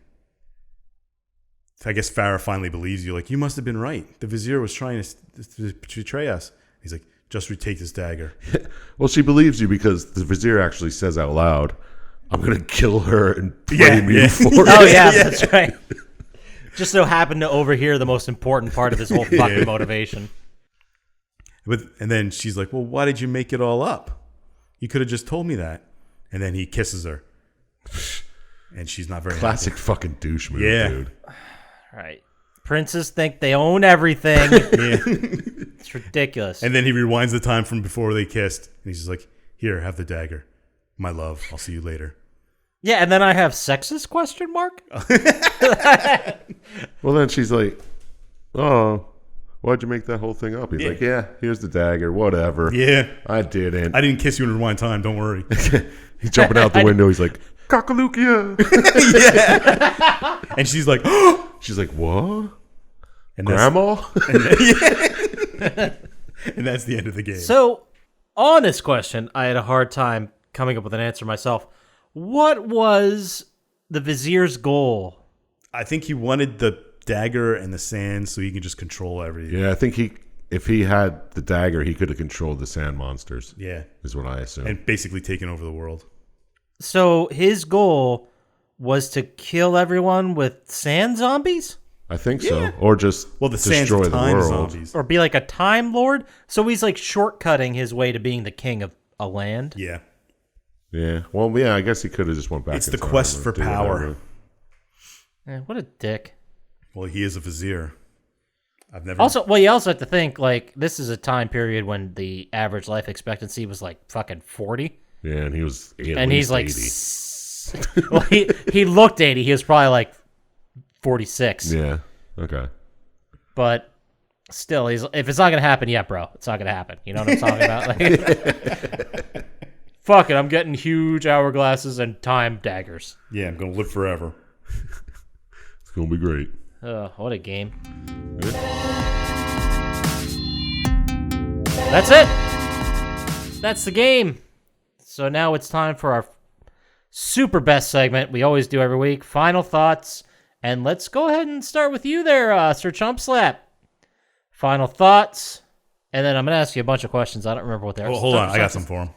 I guess Farrah finally believes you. Like, you must have been right. The vizier was trying to betray us. He's like, "Just retake this dagger." Well, she believes you because the vizier actually says out loud, "I'm gonna kill her and blame you for it." Oh, yeah, that's right. Just so happened to overhear the most important part of his whole fucking motivation. And then she's like, "Well, why did you make it all up? You could have just told me that." And then he kisses her. And she's not very Classic fucking douche move, Yeah. dude. Right. Princes think they own everything. happy. Yeah. It's ridiculous. And then he rewinds the time from before they kissed. And he's just like, "Here, have the dagger. My love, I'll see you later." Yeah, and then I have sexist question mark? Well, then she's like, "Oh, why'd you make that whole thing up?" He's like, "Yeah, here's the dagger. Whatever. Yeah. I didn't." I didn't kiss you in rewind time. Don't worry. He's jumping out the window. He's like, "Cockalukia." And she's like, She's like, "What? and Grandma?" and that's the end of the game. So, on this question, I had a hard time coming up with an answer myself. What was the vizier's goal? I think he wanted the dagger and the sand so he can just control everything. Yeah, I think if he had the dagger, he could have controlled the sand monsters. Yeah. Is what I assume. And basically taken over the world. So, his goal was to kill everyone with sand zombies? I think so, or just Well, the sands destroy of the time world. zombies. Or be like a time lord? So, he's like shortcutting his way to being the king of a land? Yeah. Yeah. Well, yeah. I guess he could have just went back. It's in the time quest or for do power. whatever. Eh, what a dick. Well, he is a vizier. I've never. Also, well, you also have to think, like, this is a time period when the average life expectancy was like fucking 40. Yeah, and he was. And he's like, 80. well, he looked 80. He was probably like 46. Yeah. Okay. But still, if it's not going to happen, yeah, bro, it's not going to happen. You know what I'm talking about? Like, fuck it, I'm getting huge hourglasses and time daggers. Yeah, I'm going to live forever. It's gonna be great. What a game. That's it. That's the game. So now it's time for our super best segment we always do every week. Final thoughts. And let's go ahead and start with you there, Sir Chump Slap. Final thoughts. And then I'm going to ask you a bunch of questions. I don't remember what they are. Oh, hold on. I got some for him.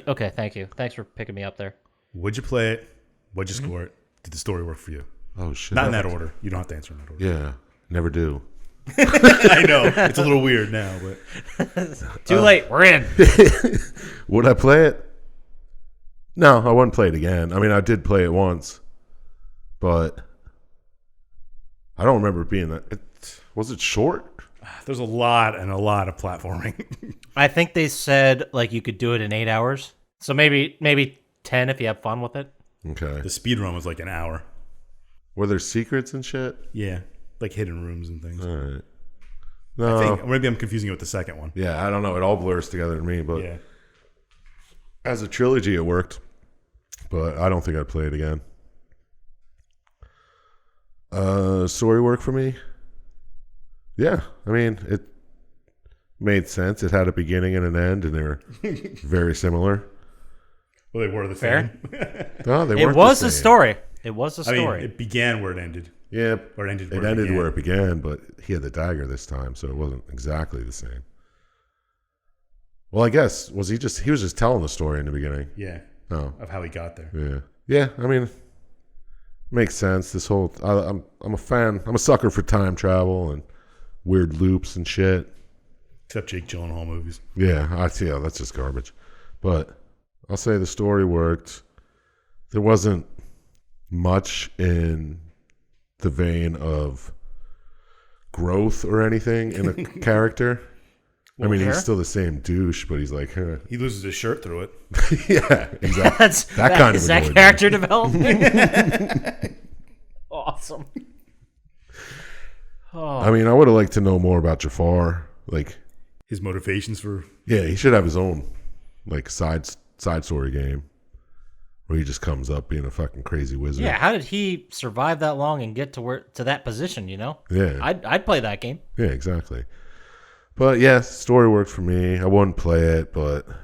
Okay, thank you. Thanks for picking me up there. Would you play it? Would you score it? Did the story work for you? Oh shit. Not in that order. You don't have to answer in that order. Yeah. Never do. I know. It's a little weird now, but Too late. We're in. Would I play it? No, I wouldn't play it again. I mean, I did play it once. but I don't remember it being that. Was it short? There's a lot of platforming. I think they said like you could do it in 8 hours. So maybe 10 if you have fun with it. Okay. The speed run was like an hour. Were there secrets and shit? Yeah, like hidden rooms and things. All right. No. I think maybe I'm confusing it with the second one. Yeah, I don't know. It all blurs together to me, but Yeah. as a trilogy, it worked. But I don't think I'd play it again. Story work for me? Yeah, I mean, it made sense. It had a beginning and an end, and they were very similar. Well, they were the Fair. same. No, they It weren't was the a same. story. It was a I story. mean, it began where it ended. Yeah, Or it ended it where it ended began. where it began, but he had the dagger this time, so it wasn't exactly the same. Well, I guess he was just telling the story in the beginning. Yeah, Oh, of how he got there. yeah. I mean, makes sense. This whole I'm a fan. I'm a sucker for time travel and weird loops and shit. Except Jake Gyllenhaal movies. Yeah, that's just garbage. But I'll say the story worked. There wasn't much in the vein of growth or anything in a character. I mean, fair. he's still the same douche, but he's like, huh. He loses his shirt through it. Yeah, exactly. That's That kind of is that annoyed me. character development. Awesome. I mean, I would have liked to know more about Jafar. Like, His motivations for... yeah, he should have his own like side story game where he just comes up being a fucking crazy wizard. Yeah, how did he survive that long and get to that position? You know, Yeah. I'd play that game. Yeah, exactly. But yeah, story worked for me. I wouldn't play it, but a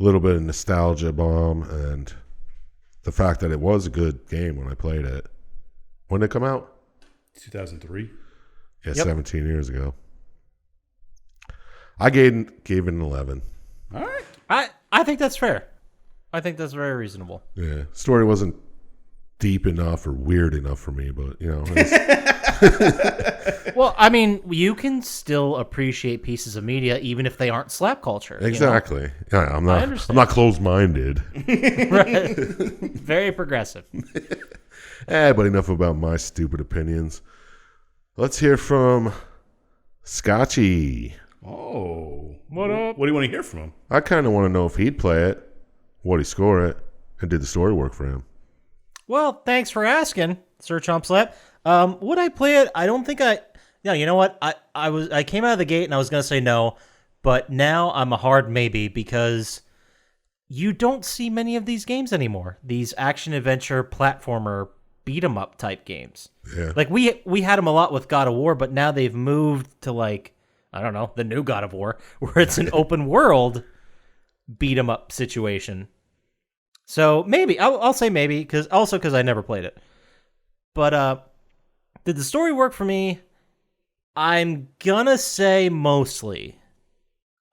little bit of nostalgia bomb and the fact that it was a good game when I played it. When did it come out? 2003. Yeah, Yep. 17 years ago. I gave it an 11. All right. I think that's fair. I think that's very reasonable. Yeah, story wasn't deep enough or weird enough for me, but you know, it's, Well, I mean, you can still appreciate pieces of media even if they aren't slap culture. you know? exactly. Yeah, I'm not. understand. I'm not closed-minded. Right. Very progressive. But enough about my stupid opinions. Let's hear from Scotchy. Oh. What up? What do you want to hear from him? I kind of want to know if he'd play it, would he score it, and did the story work for him? Well, thanks for asking, Sir Chump Slap. Would I play it? I don't think I. No, you know what? I came out of the gate and I was gonna say no, but now I'm a hard maybe because you don't see many of these games anymore. These action adventure platformer beat 'em up type games. Yeah. Like we had them a lot with God of War, but now they've moved to like I don't know the new God of War, where it's an open world beat 'em up situation. So maybe I'll say maybe because I never played it. But did the story work for me? I'm gonna say mostly.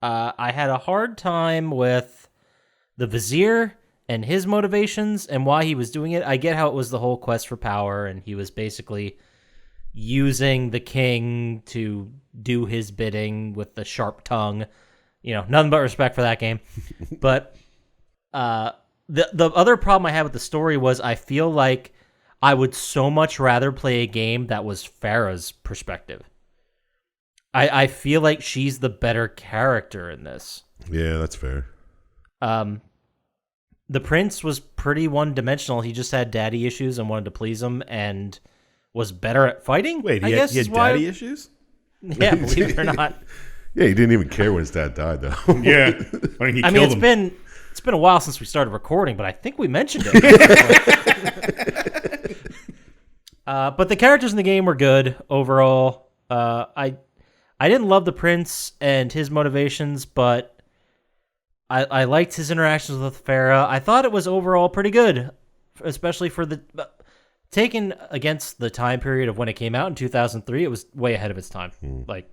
I had a hard time with the Vizier and his motivations and why he was doing it. I get how it was the whole quest for power, and he was basically using the king to do his bidding with the sharp tongue. You know, nothing but respect for that game. But the other problem I had with the story was I feel like I would so much rather play a game that was Farah's perspective. I feel like she's the better character in this. Yeah, that's fair. The prince was pretty one-dimensional. He just had daddy issues and wanted to please him and was better at fighting. Wait, I he guess had is why. daddy issues? Yeah, believe it or not. Yeah, he didn't even care when his dad died, though. Yeah. I mean, he I mean, killed him. it's been a while since we started recording, but I think we mentioned it. But the characters in the game were good overall. I didn't love the prince and his motivations, but I liked his interactions with Farah. I thought it was overall pretty good, especially for the taken against the time period of when it came out in 2003. It was way ahead of its time. Like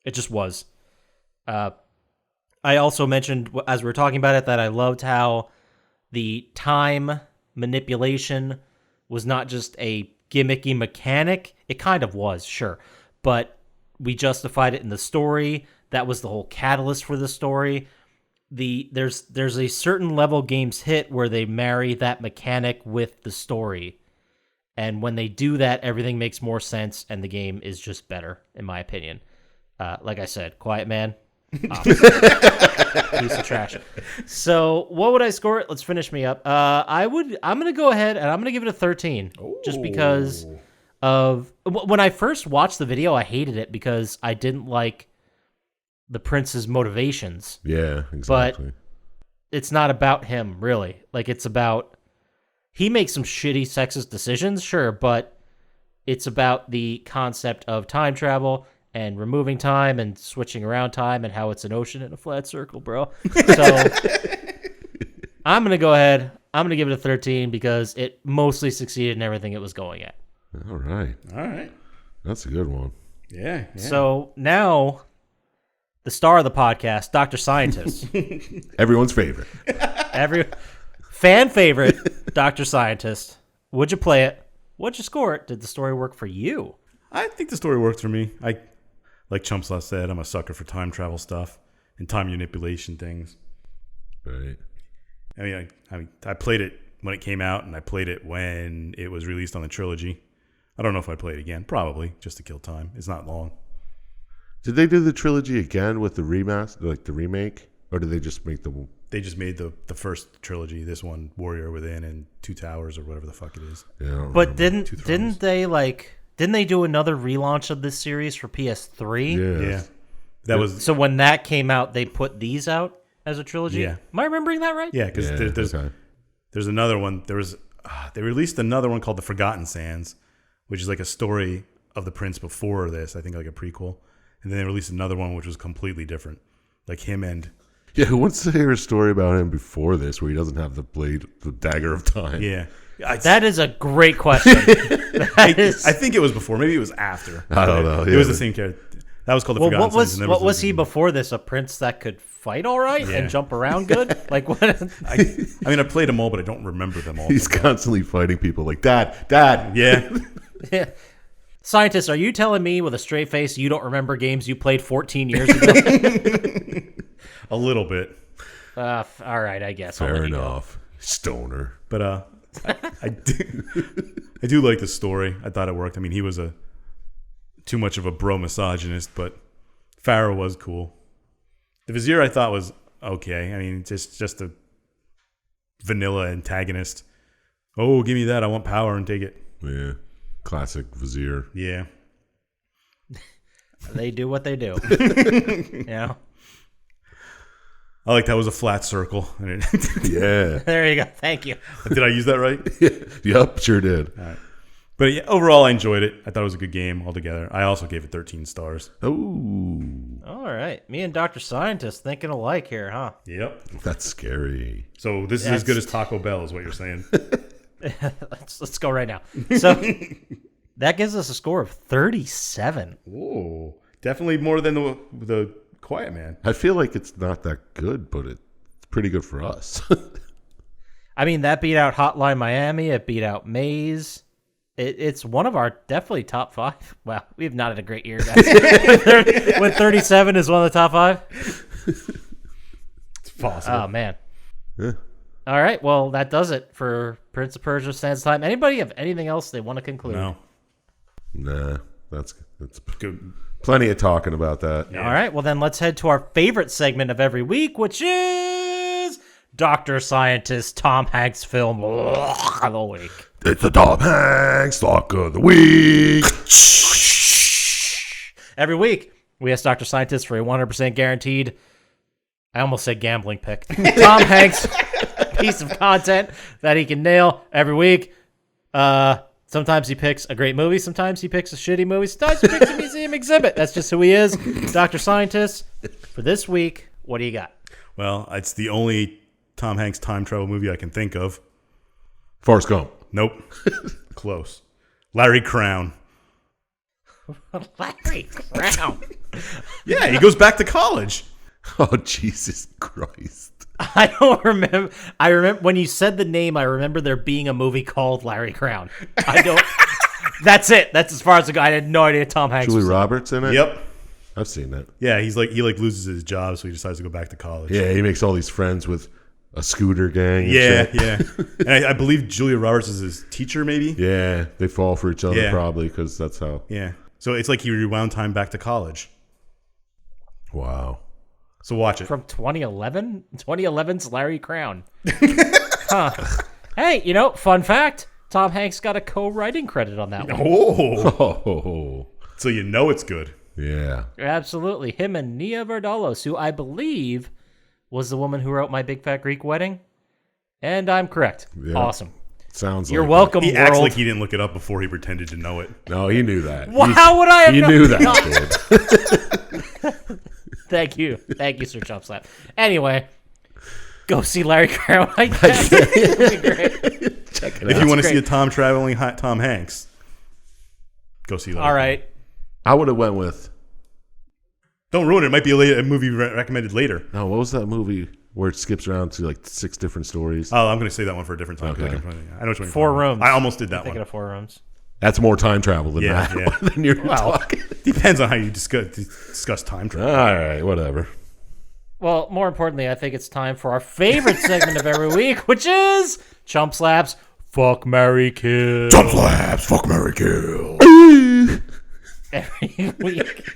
it just was. I also mentioned as we were talking about it that I loved how the time manipulation was not just a gimmicky mechanic. It kind of was, sure, but we justified it in the story. That was the whole catalyst for the story. There's a certain level games hit where they marry that mechanic with the story, And when they do that, everything makes more sense, and the game is just better, in my opinion. Like I said, Quiet Man, piece of trash. So what would I score it? Let's finish me up. I'm going to go ahead and I'm going to give it a 13, just because of when I first watched the video, I hated it because I didn't like the prince's motivations. Yeah, exactly. But it's not about him, really. Like, it's about, he makes some shitty sexist decisions, sure, but it's about the concept of time travel and removing time and switching around time and how it's an ocean in a flat circle, bro. So I'm going to go ahead. I'm going to give it a 13 because it mostly succeeded in everything it was going at. All right. That's a good one. Yeah. So now the star of the podcast, Dr. Syintist. Everyone's favorite. Every fan favorite, Dr. Syintist. Would you play it? What'd you score it? Did the story work for you? I think the story worked for me. Like Chump Slap said, I'm a sucker for time travel stuff and time manipulation things. Right. I played it when it came out, and I played it when it was released on the trilogy. I don't know if I'd play it again. Probably, just to kill time. It's not long. Did they do the trilogy again with the remaster, like the remake? Or did they just make the... They just made the first trilogy, this one, Warrior Within and Two Towers or whatever the fuck it is. Yeah, but didn't they do another relaunch of this series for PS3? Yeah. Yeah. That was... So when that came out, they put these out as a trilogy? Yeah. Am I remembering that right? Yeah, because there's another one. They released another one called The Forgotten Sands, which is like a story of the prince before this, I think like a prequel. And then they released another one which was completely different. Like him and... Yeah, who wants to hear a story about him before this where he doesn't have the blade, the dagger of time? Yeah. That is a great question. I think it was before. Maybe it was after. I don't know. It was the same character. That was called The Forgotten Sands. What was he before this? A prince that could fight all right and jump around good? Like what? I played them all, but I don't remember them all. He's constantly fighting people like, Dad. Yeah. Yeah. Scientist, are you telling me with a straight face you don't remember games you played 14 years ago? A little bit. All right, I guess. Fair enough. Stoner. But I do like the story. I thought it worked. I mean, he was too much of a bro misogynist, but Pharaoh was cool. The Vizier I thought was okay. I mean, just a vanilla antagonist. Oh, give me that. I want power and take it. Yeah. Classic Vizier. Yeah. They do what they do. Yeah. I like that was a flat circle. Yeah. There you go. Thank you. Did I use that right? Yep, sure did. All right. But yeah, overall, I enjoyed it. I thought it was a good game altogether. I also gave it 13 stars. Oh. All right. Me and Dr. Syintist thinking alike here, huh? Yep. That's scary. So this is as good as Taco Bell is what you're saying. Let's go right now. So that gives us a score of 37. Ooh. Definitely more than the Quiet Man. I feel like it's not that good, but it's pretty good for us. I mean, that beat out Hotline Miami. It beat out Maze. It's one of our definitely top 5. Wow, we've not had a great year, guys. When 37 is one of the top 5? It's possible. Oh, man. Yeah. All right, well, that does it for Prince of Persia Sands Time. Anybody have anything else they want to conclude? No. Nah, that's Good. plenty of talking about that. All right, well, then let's head to our favorite segment of every week, which is Dr. Syintist Tom Hanks film of the week. It's the Tom Hanks Lock of the Week. Every week, we ask Dr. Syintist for a 100% guaranteed, I almost said gambling pick, Tom Hanks piece of content that he can nail every week. Sometimes he picks a great movie. Sometimes he picks a shitty movie. Sometimes he picks a museum exhibit. That's just who he is. Dr. Syintist, for this week, what do you got? Well, it's the only Tom Hanks time travel movie I can think of. Forrest Gump. Nope. Close. Larry Crown. Larry Crown. Yeah, he goes back to college. Oh, Jesus Christ. I don't remember. I remember when you said the name, I remember there being a movie called Larry Crown. I don't. That's it. That's as far as I got. I had no idea Tom Hanks Julie was Roberts in it? Yep. I've seen that. Yeah, he loses his job, so he decides to go back to college. Yeah, he makes all these friends with a scooter gang. And Yeah, shit. yeah. And I believe Julia Roberts is his teacher, maybe. Yeah, they fall for each other Yeah. probably because that's how. Yeah. So it's like he rewound time back to college. Wow. So watch it. From 2011? 2011's Larry Crown. Huh. Hey, fun fact. Tom Hanks got a co-writing credit on that one. Oh. Oh, So you know it's good. yeah. Absolutely. Him and Nia Vardalos, who I believe was the woman who wrote My Big Fat Greek Wedding. And I'm correct. Yeah. Awesome. Sounds You're like welcome, He world. acts like he didn't look it up before he pretended to know it. it. No, he knew that. Well, how would I have He known? knew that, dude. Thank you. Thank you, Sir Chump Slap. Anyway, go see Larry Crown, I guess. It'll be great. Check it If out. you want to see a great. Tom traveling Tom Hanks, go see that. All right. I would have went with. Don't ruin it. It might be a movie recommended later. No, what was that movie where it skips around to like 6 different stories? Oh, I'm going to say that one for a different time. Okay. I know which one you're 4 talking about. rooms. I almost did that Thinking one. of 4 rooms. That's more time travel than Yeah, that. yeah. Than you're talking. Depends on how you discuss time travel. All right, whatever. Well, more importantly, I think it's time for our favorite segment of every week, which is Chump Slaps Fuck, Marry, Kill. Chump Slaps, fuck, marry, kill. Every week.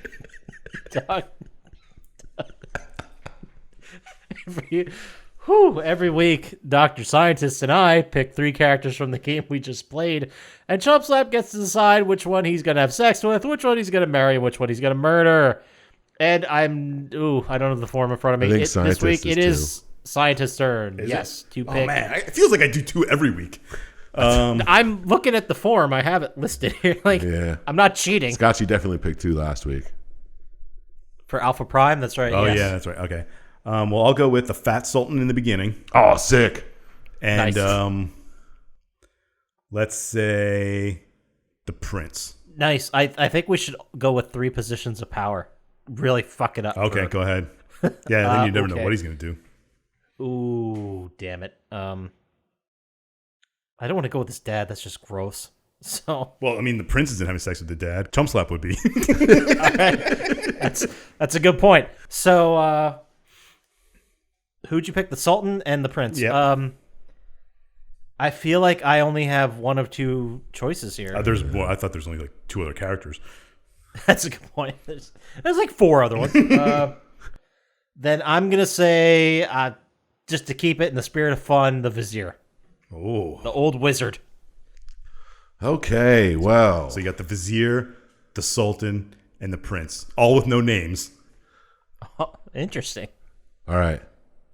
Every week, Dr. Syintist and I pick 3 characters from the game we just played, and Chump Slap gets to decide which one he's going to have sex with, which one he's going to marry, and which one he's going to murder. And I don't know the form in front of me. I think This Syintist week, it is is Scientist's turn. Is yes, it? to Oh, pick. man. It feels like I do 2 every week. I'm looking at the form. I have it listed here. Yeah. I'm not cheating. Scott, you definitely picked 2 last week. For Alpha Prime, that's right. Oh, yes. yeah, that's right. Okay. Well, I'll go with the Fat Sultan in the beginning. Oh, sick. And Nice. Let's say the Prince. Nice. I think we should go with 3 positions of power. Really fuck it up. Okay, for- go ahead. Yeah, then you never know okay. what he's going to do. Ooh, damn it. I don't want to go with his dad. That's just gross. So Well, I mean, the Prince isn't having sex with the dad. Chump Slap would be. that's a good point. So who'd you pick? The Sultan and the Prince. Yeah. I feel like I only have one of 2 choices here. There's more. I thought there's only like 2 other characters. That's a good point. There's like 4 other ones. Then I'm gonna say, just to keep it in the spirit of fun, the Vizier, Oh. the old wizard. Okay, well. So you got the Vizier, the Sultan, and the Prince, all with no names. Oh, interesting. All right.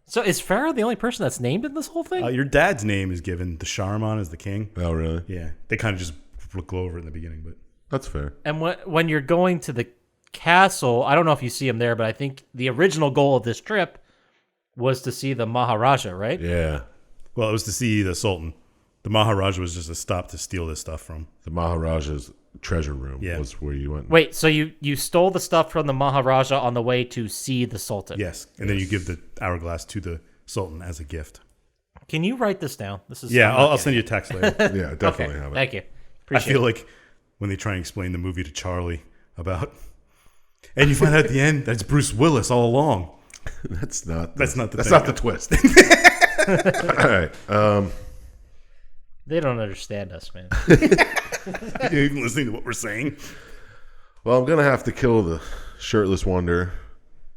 So is Pharaoh the only person that's named in this whole thing? Your dad's name is given. The Shahraman is the king. Oh, really? Yeah. They kind of just look over it in the beginning, but That's fair. And when you're going to the castle, I don't know if you see him there, but I think the original goal of this trip was to see the Maharaja, right? Yeah. well, it was to see the Sultan. The Maharaja was just a stop to steal this stuff from. The Maharaja's treasure room Yeah. was where you went. Wait, so you stole the stuff from the Maharaja on the way to see the Sultan? Yes, and then you give the hourglass to the Sultan as a gift. Can you write this down? This is Yeah, I'll send you a text later. Yeah, definitely Okay, have it. thank you. I Appreciate feel it. like when they try and explain the movie to Charlie about, and you find out at the end that's Bruce Willis all along. That's not. That's not the That's thing. not the twist. All right. They don't understand us, man. You're even listening to what we're saying. Well, I'm gonna have to kill the shirtless wonder,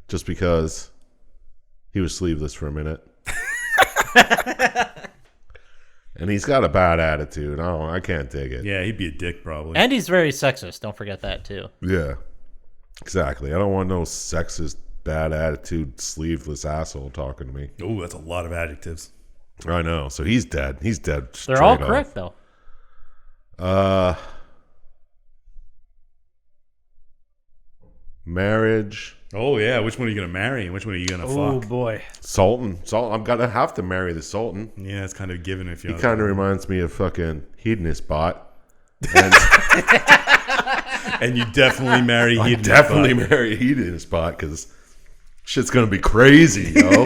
just because he was sleeveless for a minute, and he's got a bad attitude. I can't dig it. Yeah, he'd be a dick probably. And he's very sexist. Don't forget that, too. Yeah, exactly. I don't want no sexist, bad attitude, sleeveless asshole talking to me. Oh, that's a lot of adjectives. I know. So he's dead. He's dead. They're all straight correct, though. off. Marriage. Oh yeah, which one are you gonna marry and which one are you gonna Oh, fuck? boy. Sultan. I'm gonna have to marry the Sultan. Yeah, it's kind of given if you. He kind of reminds me of fucking Hedonist Bot. And And you definitely marry. I Hedonist definitely Bot. marry Hedonist Bot because shit's gonna be crazy, yo.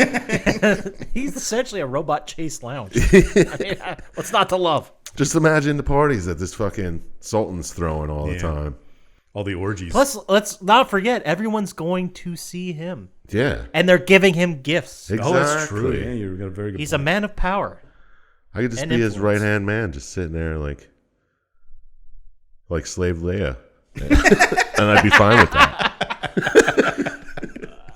He's essentially a robot chase lounge. I mean, what's not to love? Just imagine the parties that this fucking Sultan's throwing all the Yeah. time. All the orgies. Plus, let's not forget, everyone's going to see him. Yeah. And they're giving him gifts. Exactly. Oh, that's true. Yeah, you've got a very good He's point. a man of power. I could just And be his influence. right-hand man, just sitting there like slave Leia. And I'd be fine with that.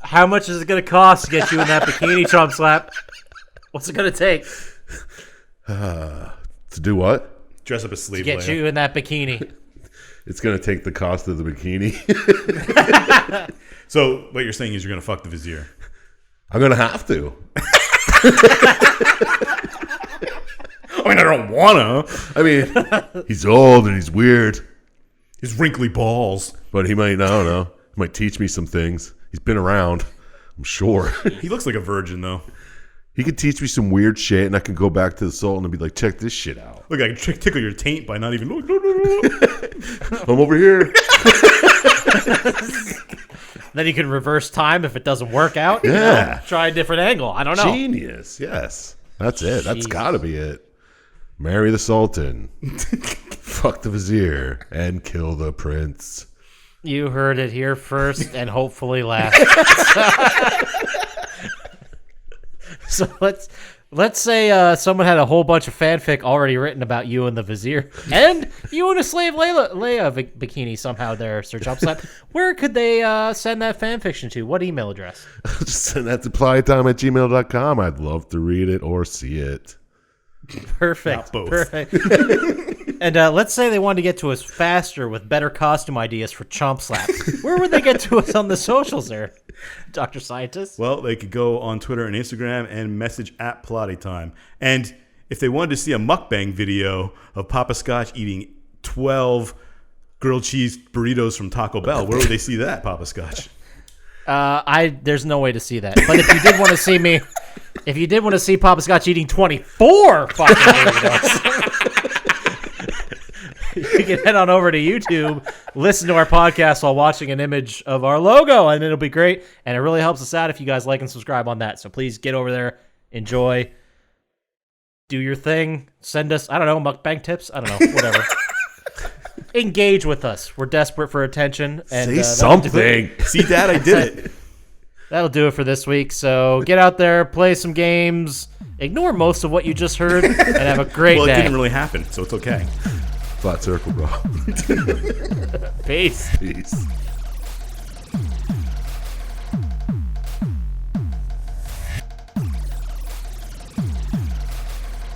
How much is it going to cost to get you in that bikini, Chump Slap? What's it going to take To do what? Dress up as slave to get Leia. you in that bikini? It's going to take the cost of the bikini. So what you're saying is you're going to fuck the vizier. I'm going to have to. I mean, I don't want to. I mean, he's old and he's weird, His wrinkly balls. but he might, I don't know, he might teach me some things. He's been around, I'm sure. He looks like a virgin, though. He could teach me some weird shit, and I can go back to the Sultan and be like, check this shit out. Look, I can tickle your taint by not even... No. I'm over here. Then you can reverse time if it doesn't work out. Yeah. Try a different angle. I don't know. Genius, yes. That's it. That's got to be it. Marry the Sultan, fuck the Vizier, and kill the prince. You heard it here first and hopefully last. So let's say someone had a whole bunch of fanfic already written about you and the Vizier, and you in a slave Leia bikini somehow there, Sir Chump Slap. Where could they send that fanfiction to? What email address? Just send that to plytime@gmail.com. I'd love to read it or see it. Perfect. Not both. Perfect. And let's say they wanted to get to us faster with better costume ideas for Chump Slap. Where would they get to us on the socials there, Dr. Syintist? Well, they could go on Twitter and Instagram and message at Plotty Time. And if they wanted to see a mukbang video of Poppascotch eating 12 grilled cheese burritos from Taco Bell, where would they see that, Poppascotch? There's no way to see that. But if you did want to see me, if you did want to see Poppascotch eating 24 fucking burritos, you can head on over to YouTube, listen to our podcast while watching an image of our logo, and it'll be great. And it really helps us out if you guys like and subscribe on that. So please get over there, enjoy, do your thing, send us, I don't know, mukbang tips, I don't know, whatever. Engage with us. We're desperate for attention. And, Say something. See, Dad, I did it. That'll do it for this week. So get out there, play some games, ignore most of what you just heard, and have a great Well, it day. didn't really happen, so it's okay. Flat circle, bro. Peace. Peace.